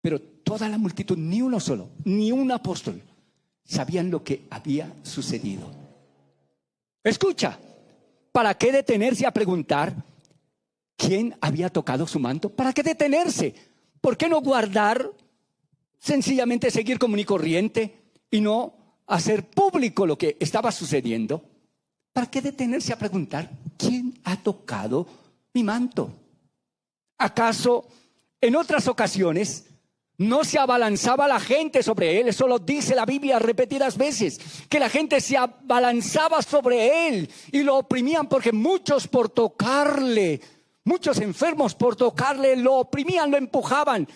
Speaker 1: Pero toda la multitud, ni uno solo, ni un apóstol, sabían lo que había sucedido. Escucha, ¿para qué detenerse a preguntar quién había tocado su manto? ¿Para qué detenerse? ¿Por qué no guardar, sencillamente seguir común y corriente y no hacer público lo que estaba sucediendo? ¿Para qué detenerse a preguntar quién ha tocado mi manto? ¿Acaso en otras ocasiones no se abalanzaba la gente sobre él? Eso lo dice la Biblia repetidas veces, que la gente se abalanzaba sobre él y lo oprimían porque muchos por tocarle, muchos enfermos por tocarle, lo oprimían, lo empujaban.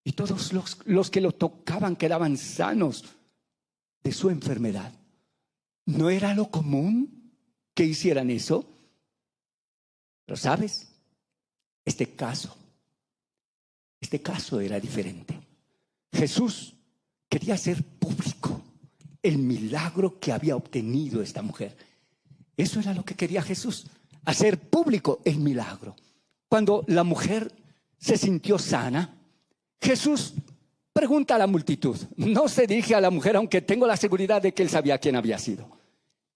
Speaker 1: Y todos los que lo tocaban quedaban sanos de su enfermedad. ¿No era lo común que hicieran eso? Pero ¿sabes? Este caso era diferente. Jesús quería hacer público el milagro que había obtenido esta mujer. Eso era lo que quería Jesús, hacer público el milagro. Cuando la mujer se sintió sana, Jesús pregunta a la multitud. No se dirige a la mujer, aunque tengo la seguridad de que él sabía quién había sido.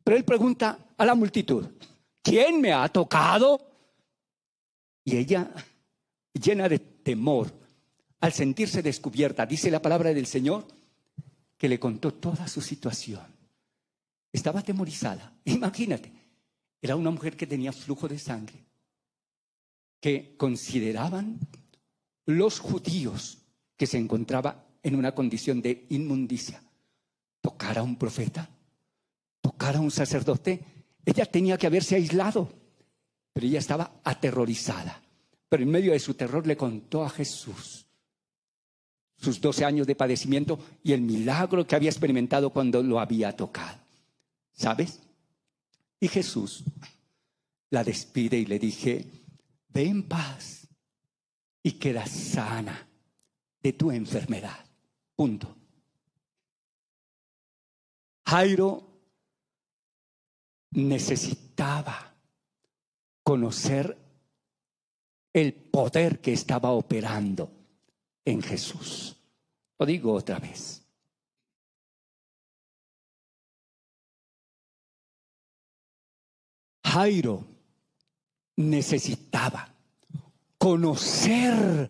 Speaker 1: Pero él pregunta a la multitud, ¿quién me ha tocado? Y ella, llena de temor, al sentirse descubierta, dice la palabra del Señor, que le contó toda su situación. Estaba atemorizada. Imagínate, era una mujer que tenía flujo de sangre, que consideraban los judíos que se encontraba en una condición de inmundicia. Tocar a un profeta, tocar a un sacerdote, ella tenía que haberse aislado, pero ella estaba aterrorizada. Pero en medio de su terror le contó a Jesús sus 12 años de padecimiento y el milagro que había experimentado cuando lo había tocado. ¿Sabes? Y Jesús la despide y le dije, ve en paz y queda sana de tu enfermedad. Punto. Jairo necesitaba conocer el poder que estaba operando en Jesús. Lo digo otra vez. Jairo necesitaba conocer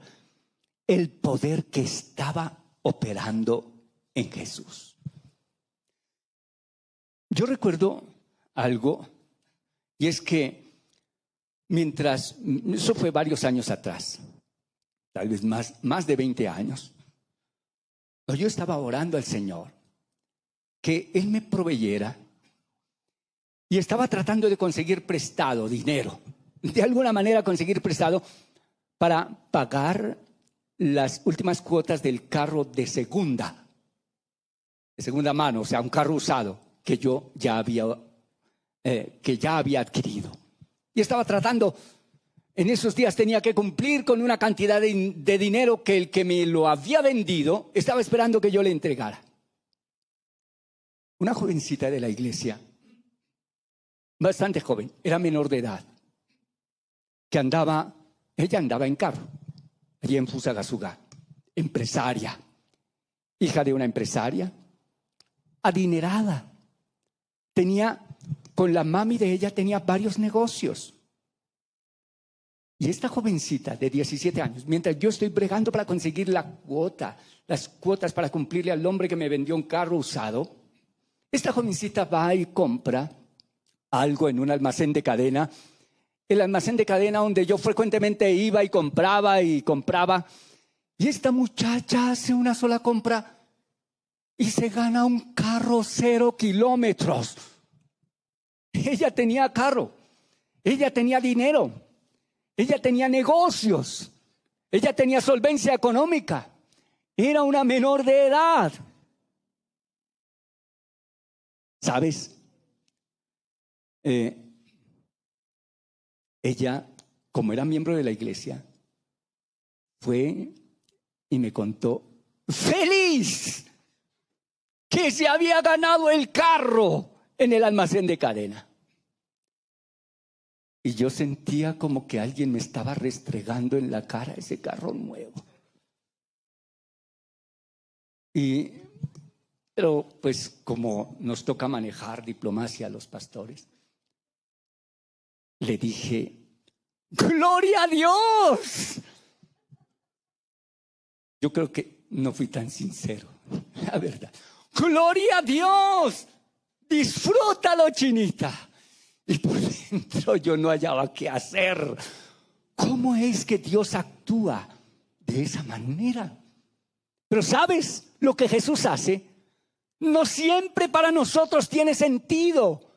Speaker 1: el poder que estaba operando en Jesús. Yo recuerdo algo, y es que eso fue varios años atrás, tal vez más de 20 años, yo estaba orando al Señor que Él me proveyera y estaba tratando de conseguir prestado dinero, de alguna manera conseguir prestado para pagar las últimas cuotas del carro de segunda de segunda mano, o sea, un carro usado que yo ya había adquirido. Y estaba tratando, en esos días tenía que cumplir con una cantidad de dinero que el que me lo había vendido estaba esperando que yo le entregara. Una jovencita de la iglesia, bastante joven, era menor de edad, ella andaba en carro, allí en Fusagasugá, empresaria, hija de una empresaria, adinerada. Con la mami de ella tenía varios negocios. Y esta jovencita de 17 años, mientras yo estoy bregando para conseguir las cuotas para cumplirle al hombre que me vendió un carro usado, esta jovencita va y compra algo en un almacén de cadena, el almacén de cadena donde yo frecuentemente iba y compraba. Y esta muchacha hace una sola compra y se gana un carro 0 kilómetros. Ella tenía carro, ella tenía dinero, ella tenía negocios, ella tenía solvencia económica, era una menor de edad. ¿Sabes? Ella, como era miembro de la iglesia, fue y me contó, feliz, que se había ganado el carro en el almacén de cadena. Y yo sentía como que alguien me estaba restregando en la cara ese carro nuevo. Pero pues como nos toca manejar diplomacia a los pastores, le dije, ¡gloria a Dios! Yo creo que no fui tan sincero, la verdad. ¡Gloria a Dios! Disfrútalo, chinita. Y por dentro yo no hallaba qué hacer. ¿Cómo es que Dios actúa de esa manera? Pero ¿sabes lo que Jesús hace? No siempre para nosotros tiene sentido.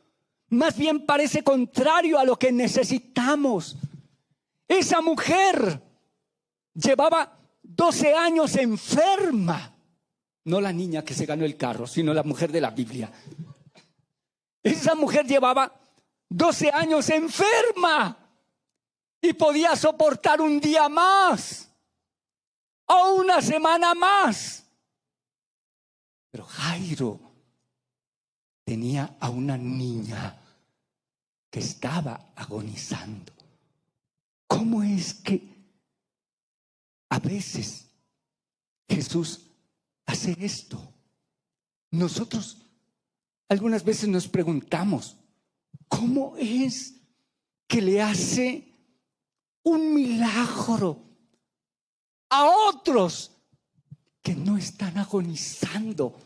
Speaker 1: Más bien parece contrario a lo que necesitamos. Esa mujer llevaba 12 años enferma. No la niña que se ganó el carro, sino la mujer de la Biblia. Esa mujer llevaba 12 años enferma y podía soportar un día más o una semana más. Pero Jairo tenía a una niña que estaba agonizando. ¿Cómo es que a veces Jesús hace esto? Nosotros algunas veces nos preguntamos, ¿cómo es que le hace un milagro a otros que no están agonizando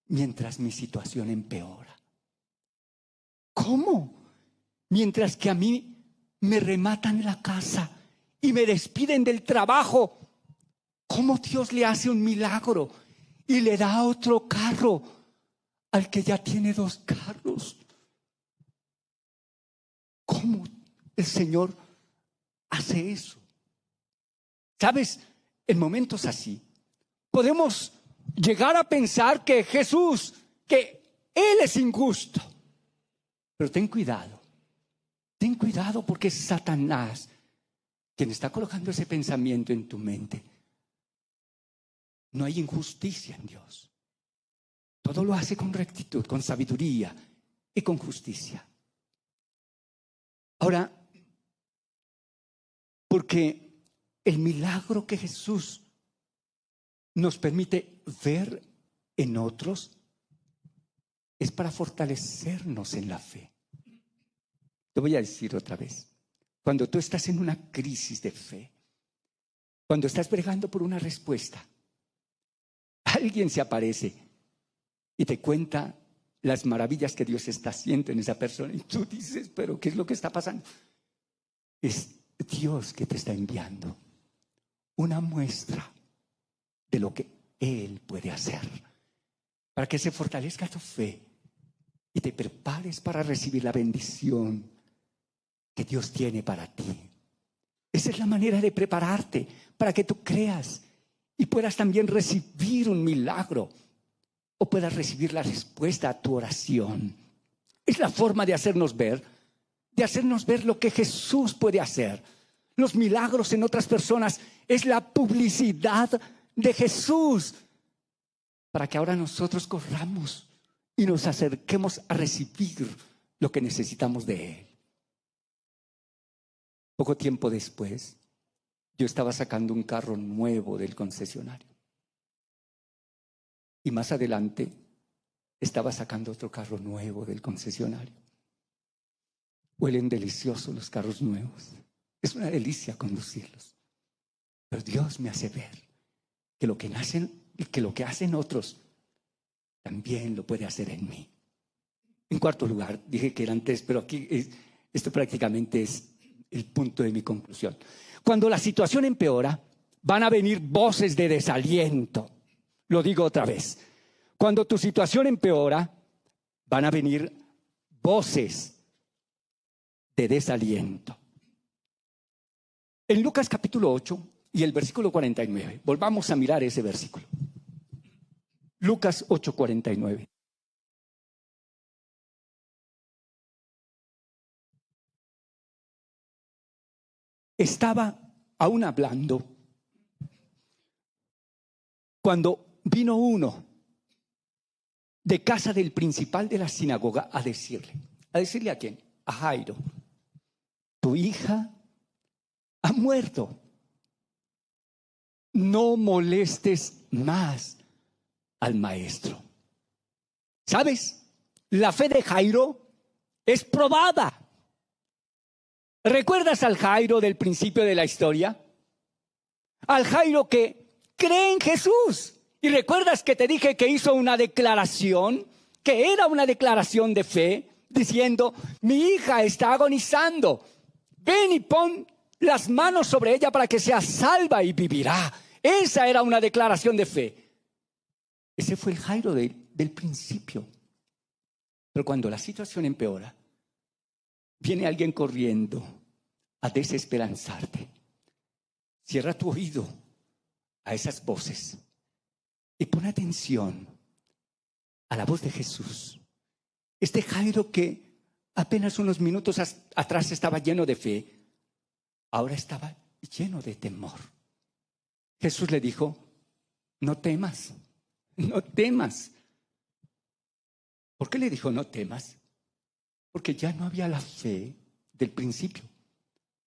Speaker 1: mientras mi situación empeora? ¿Cómo? Mientras que a mí me rematan la casa y me despiden del trabajo, ¿cómo Dios le hace un milagro y le da otro carro al que ya tiene 2 carros? ¿Cómo el Señor hace eso? ¿Sabes? En momentos así podemos llegar a pensar que Jesús, que Él es injusto. Pero ten cuidado porque es Satanás quien está colocando ese pensamiento en tu mente. No hay injusticia en Dios. Todo lo hace con rectitud, con sabiduría y con justicia. Ahora, porque el milagro que Jesús nos permite ver en otros es para fortalecernos en la fe. Te voy a decir otra vez, cuando tú estás en una crisis de fe, cuando estás bregando por una respuesta, alguien se aparece y te cuenta las maravillas que Dios está haciendo en esa persona y tú dices, pero ¿qué es lo que está pasando? Es Dios que te está enviando una muestra de lo que Él puede hacer para que se fortalezca tu fe y te prepares para recibir la bendición que Dios tiene para ti. Esa es la manera de prepararte para que tú creas y puedas también recibir un milagro. o puedas recibir la respuesta a tu oración. Es la forma de hacernos ver lo que Jesús puede hacer. Los milagros en otras personas es la publicidad de Jesús para que ahora nosotros corramos y nos acerquemos a recibir lo que necesitamos de Él. Poco tiempo después, yo estaba sacando un carro nuevo del concesionario. Y más adelante, estaba sacando otro carro nuevo del concesionario. Huelen deliciosos los carros nuevos. Es una delicia conducirlos. Pero Dios me hace ver que lo que hacen otros, también lo puede hacer en mí. En cuarto lugar, dije que eran 3, pero aquí esto prácticamente es el punto de mi conclusión. Cuando la situación empeora, van a venir voces de desaliento. Lo digo otra vez. Cuando tu situación empeora, van a venir voces de desaliento. En Lucas capítulo 8 y el versículo 49, volvamos a mirar ese versículo. Lucas 8:49. Estaba aún hablando cuando vino uno de casa del principal de la sinagoga a decirle a quién, a Jairo, tu hija ha muerto, no molestes más al maestro. ¿Sabes? La fe de Jairo es probada. ¿Recuerdas al Jairo del principio de la historia? Al Jairo que cree en Jesús. ¿Y recuerdas que te dije que hizo una declaración, que era una declaración de fe, diciendo, mi hija está agonizando, ven y pon las manos sobre ella para que sea salva y vivirá? Esa era una declaración de fe. Ese fue el Jairo del principio. Pero cuando la situación empeora, viene alguien corriendo a desesperanzarte. Cierra tu oído a esas voces y pon atención a la voz de Jesús. Este Jairo que apenas unos minutos atrás estaba lleno de fe, ahora estaba lleno de temor. Jesús le dijo, no temas, no temas. ¿Por qué le dijo no temas? Porque ya no había la fe del principio.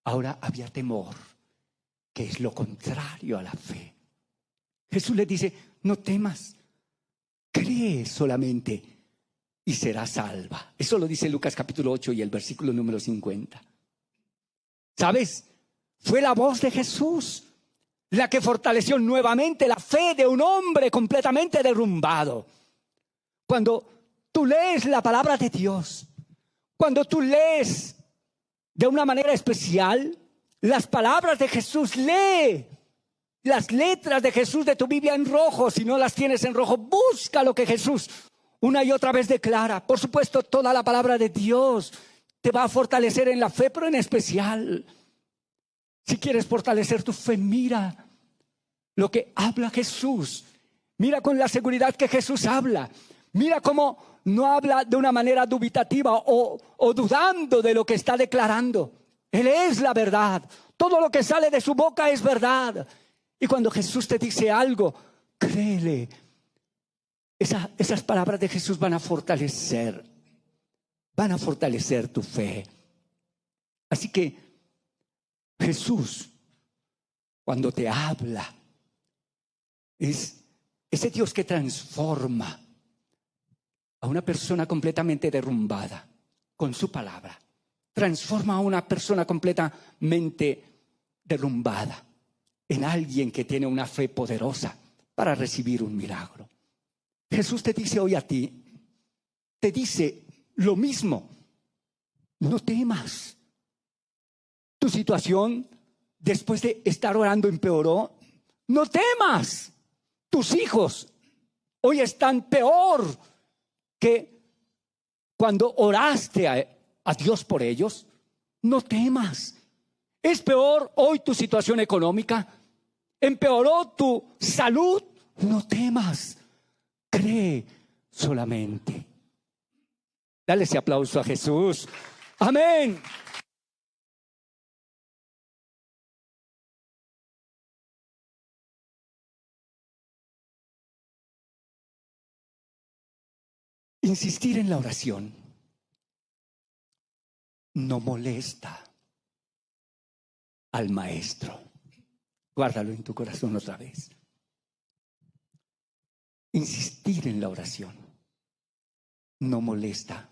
Speaker 1: Ahora había temor, que es lo contrario a la fe. Jesús le dice, no temas, cree solamente y serás salva. Eso lo dice Lucas capítulo 8 y el versículo número 50. ¿Sabes? Fue la voz de Jesús la que fortaleció nuevamente la fe de un hombre completamente derrumbado. Cuando tú lees la palabra de Dios, cuando tú lees de una manera especial las palabras de Jesús, lee las letras de Jesús de tu Biblia en rojo. Si no las tienes en rojo, busca lo que Jesús una y otra vez declara. Por supuesto, toda la palabra de Dios te va a fortalecer en la fe, pero en especial, si quieres fortalecer tu fe, mira lo que habla Jesús. Mira con la seguridad que Jesús habla. Mira cómo no habla de una manera dubitativa o dudando de lo que está declarando. Él es la verdad. Todo lo que sale de su boca es verdad. Y cuando Jesús te dice algo, créele. Esas palabras de Jesús van a fortalecer tu fe. Así que Jesús, cuando te habla, es ese Dios que transforma a una persona completamente derrumbada con su palabra. Transforma a una persona completamente derrumbada en alguien que tiene una fe poderosa para recibir un milagro. Jesús te dice hoy a ti, te dice lo mismo. No temas. Tu situación después de estar orando empeoró. No temas. Tus hijos hoy están peor que cuando oraste a Dios por ellos. No temas. Es peor hoy tu situación económica. Empeoró tu salud. No temas. Cree solamente. Dale ese aplauso a Jesús. Amén. Insistir en la oración no molesta al maestro. Guárdalo en tu corazón otra vez. Insistir en la oración no molesta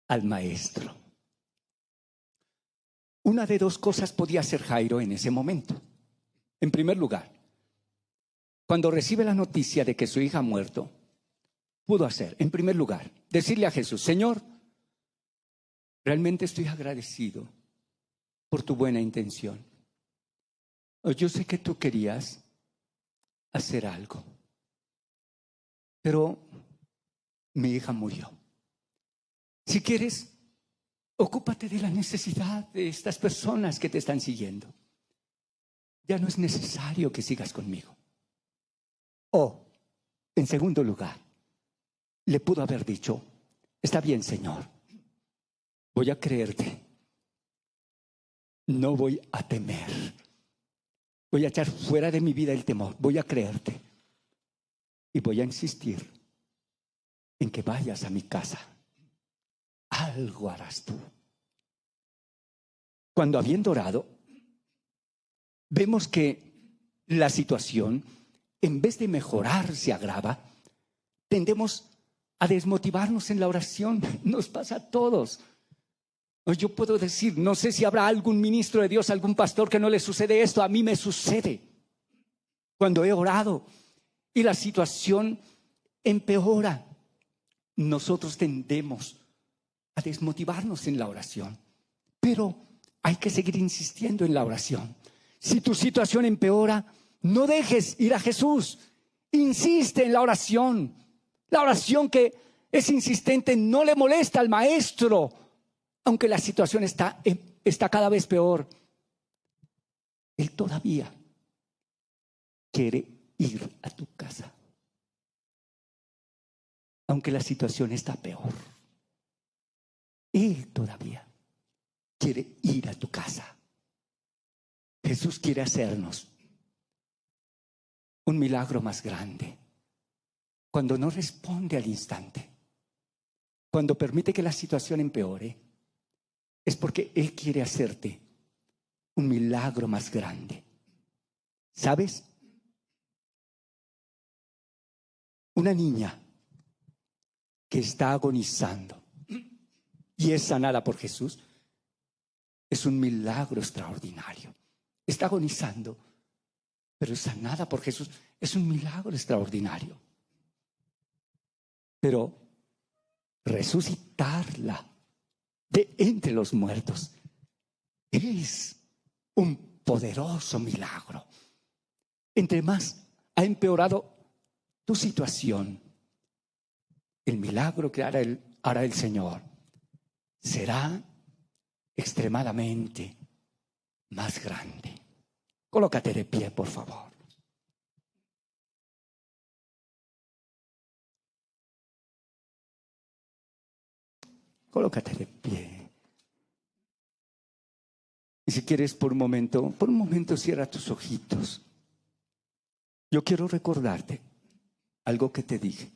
Speaker 1: al maestro. Una de dos cosas podía hacer Jairo en ese momento. En primer lugar, cuando recibe la noticia de que su hija ha muerto, pudo hacer, en primer lugar, decirle a Jesús: Señor, realmente estoy agradecido por tu buena intención. Yo sé que tú querías hacer algo, pero mi hija murió. Si quieres, ocúpate de la necesidad de estas personas que te están siguiendo. Ya no es necesario que sigas conmigo. O, en segundo lugar, le pudo haber dicho: está bien, Señor, voy a creerte. No voy a temer. Voy a echar fuera de mi vida el temor. Voy a creerte. Y voy a insistir en que vayas a mi casa. Algo harás tú. Cuando habiendo orado, vemos que la situación, en vez de mejorar, se agrava. Tendemos a desmotivarnos en la oración. Nos pasa a todos. Yo puedo decir, no sé si habrá algún ministro de Dios, algún pastor que no le sucede esto. A mí me sucede. Cuando he orado y la situación empeora, nosotros tendemos a desmotivarnos en la oración. Pero hay que seguir insistiendo en la oración. Si tu situación empeora, no dejes ir a Jesús. Insiste en la oración. La oración que es insistente no le molesta al maestro, aunque la situación está cada vez peor. Él todavía quiere ir a tu casa, aunque la situación está peor. Él todavía quiere ir a tu casa. Jesús quiere hacernos un milagro más grande. Cuando no responde al instante, cuando permite que la situación empeore, es porque Él quiere hacerte un milagro más grande. ¿Sabes? Una niña que está agonizando y es sanada por Jesús es un milagro extraordinario. Está agonizando, pero es sanada por Jesús. Es un milagro extraordinario. Pero resucitarla de entre los muertos es un poderoso milagro. Entre más ha empeorado tu situación, el milagro que hará el Señor será extremadamente más grande. Colócate de pie, por favor. Colócate de pie. Y si quieres, por un momento cierra tus ojitos. Yo quiero recordarte algo que te dije.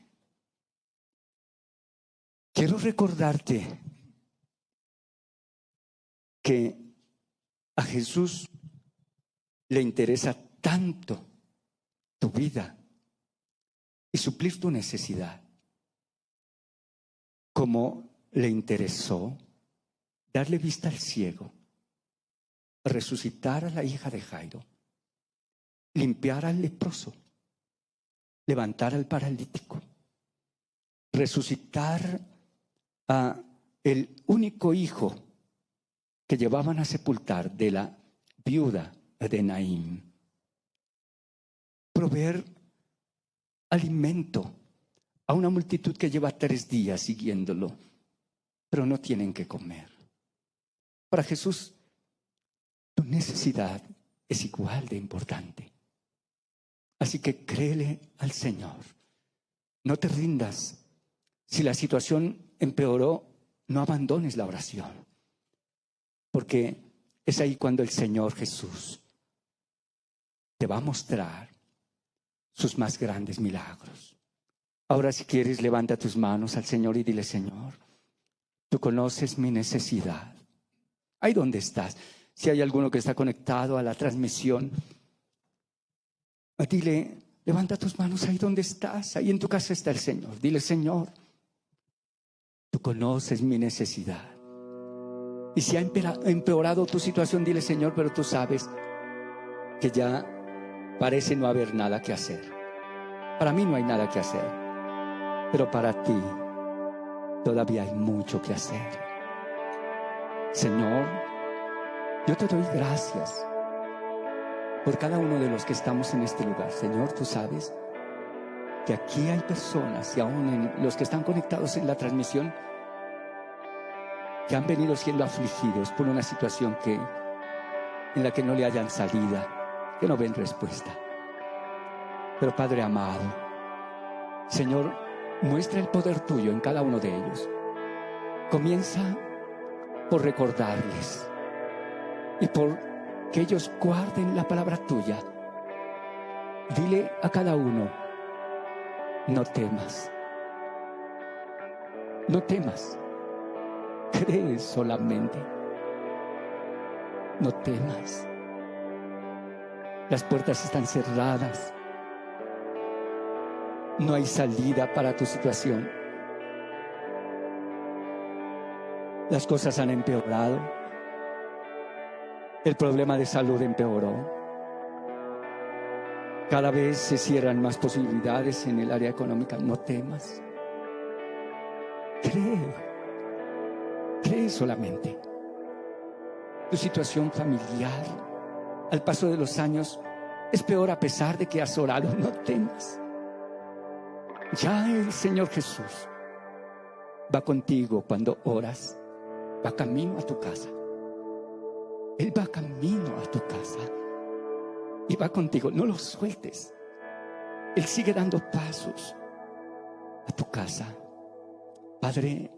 Speaker 1: Quiero recordarte que a Jesús le interesa tanto tu vida y suplir tu necesidad, como le interesó darle vista al ciego, resucitar a la hija de Jairo, limpiar al leproso, levantar al paralítico, resucitar a el único hijo que llevaban a sepultar de la viuda de Naín, proveer alimento a una multitud que lleva 3 días siguiéndolo, pero no tienen que comer. Para Jesús, tu necesidad es igual de importante. Así que créele al Señor. no te rindas. Si la situación empeoró, no abandones la oración. Porque es ahí cuando el Señor Jesús te va a mostrar sus más grandes milagros. Ahora, si quieres, levanta tus manos al Señor y dile: Señor, tú conoces mi necesidad. Ahí donde estás. Si hay alguno que está conectado a la transmisión, dile: levanta tus manos ahí donde estás. Ahí en tu casa está el Señor. Dile: Señor, tú conoces mi necesidad. Y si ha empeorado tu situación, dile: Señor, pero tú sabes que ya parece no haber nada que hacer. Para mí no hay nada que hacer, pero para ti todavía hay mucho que hacer. Señor, yo te doy gracias por cada uno de los que estamos en este lugar. Señor, tú sabes que aquí hay personas, y aún en los que están conectados en la transmisión, que han venido siendo afligidos por una situación en la que no le hayan salida, que no ven respuesta. Pero Padre amado, Señor, muestra el poder tuyo en cada uno de ellos. Comienza por recordarles y por que ellos guarden la palabra tuya. Dile a cada uno: no temas, no temas, cree solamente, no temas. Las puertas están cerradas, no hay salida para tu situación. Las cosas han empeorado. El problema de salud empeoró. Cada vez se cierran más posibilidades en el área económica. No temas. Cree solamente. Tu situación familiar, al paso de los años, es peor a pesar de que has orado. No temas. Ya el Señor Jesús va contigo cuando oras. Va camino a tu casa. Él va camino a tu casa y va contigo. No lo sueltes. Él sigue dando pasos a tu casa. Padre,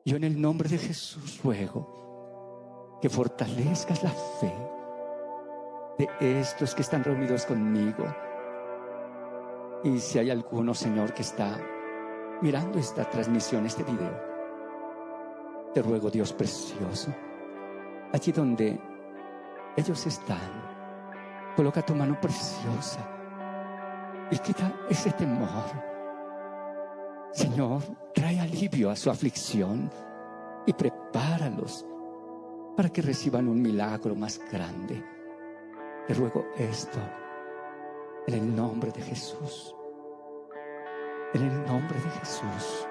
Speaker 1: yo en el nombre de Jesús ruego que fortalezcas la fe de estos que están reunidos conmigo. Y si hay alguno, Señor, que está mirando esta transmisión, este video, te ruego, Dios precioso, allí donde ellos están, coloca tu mano preciosa y quita ese temor. Señor, trae alivio a su aflicción y prepáralos para que reciban un milagro más grande. Te ruego esto en el nombre de Jesús. En el nombre de Jesús.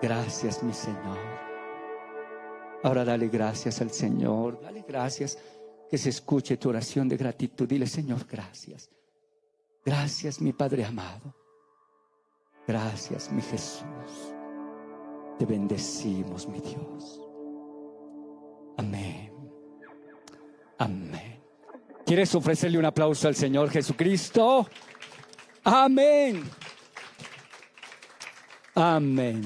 Speaker 1: Gracias, mi Señor. Ahora dale gracias al Señor. Dale gracias, que se escuche tu oración de gratitud. Dile: Señor, gracias. Gracias, mi Padre amado. Gracias, mi Jesús. Te bendecimos, mi Dios. Amén. Amén. ¿Quieres ofrecerle un aplauso al Señor Jesucristo? Amén. Amén.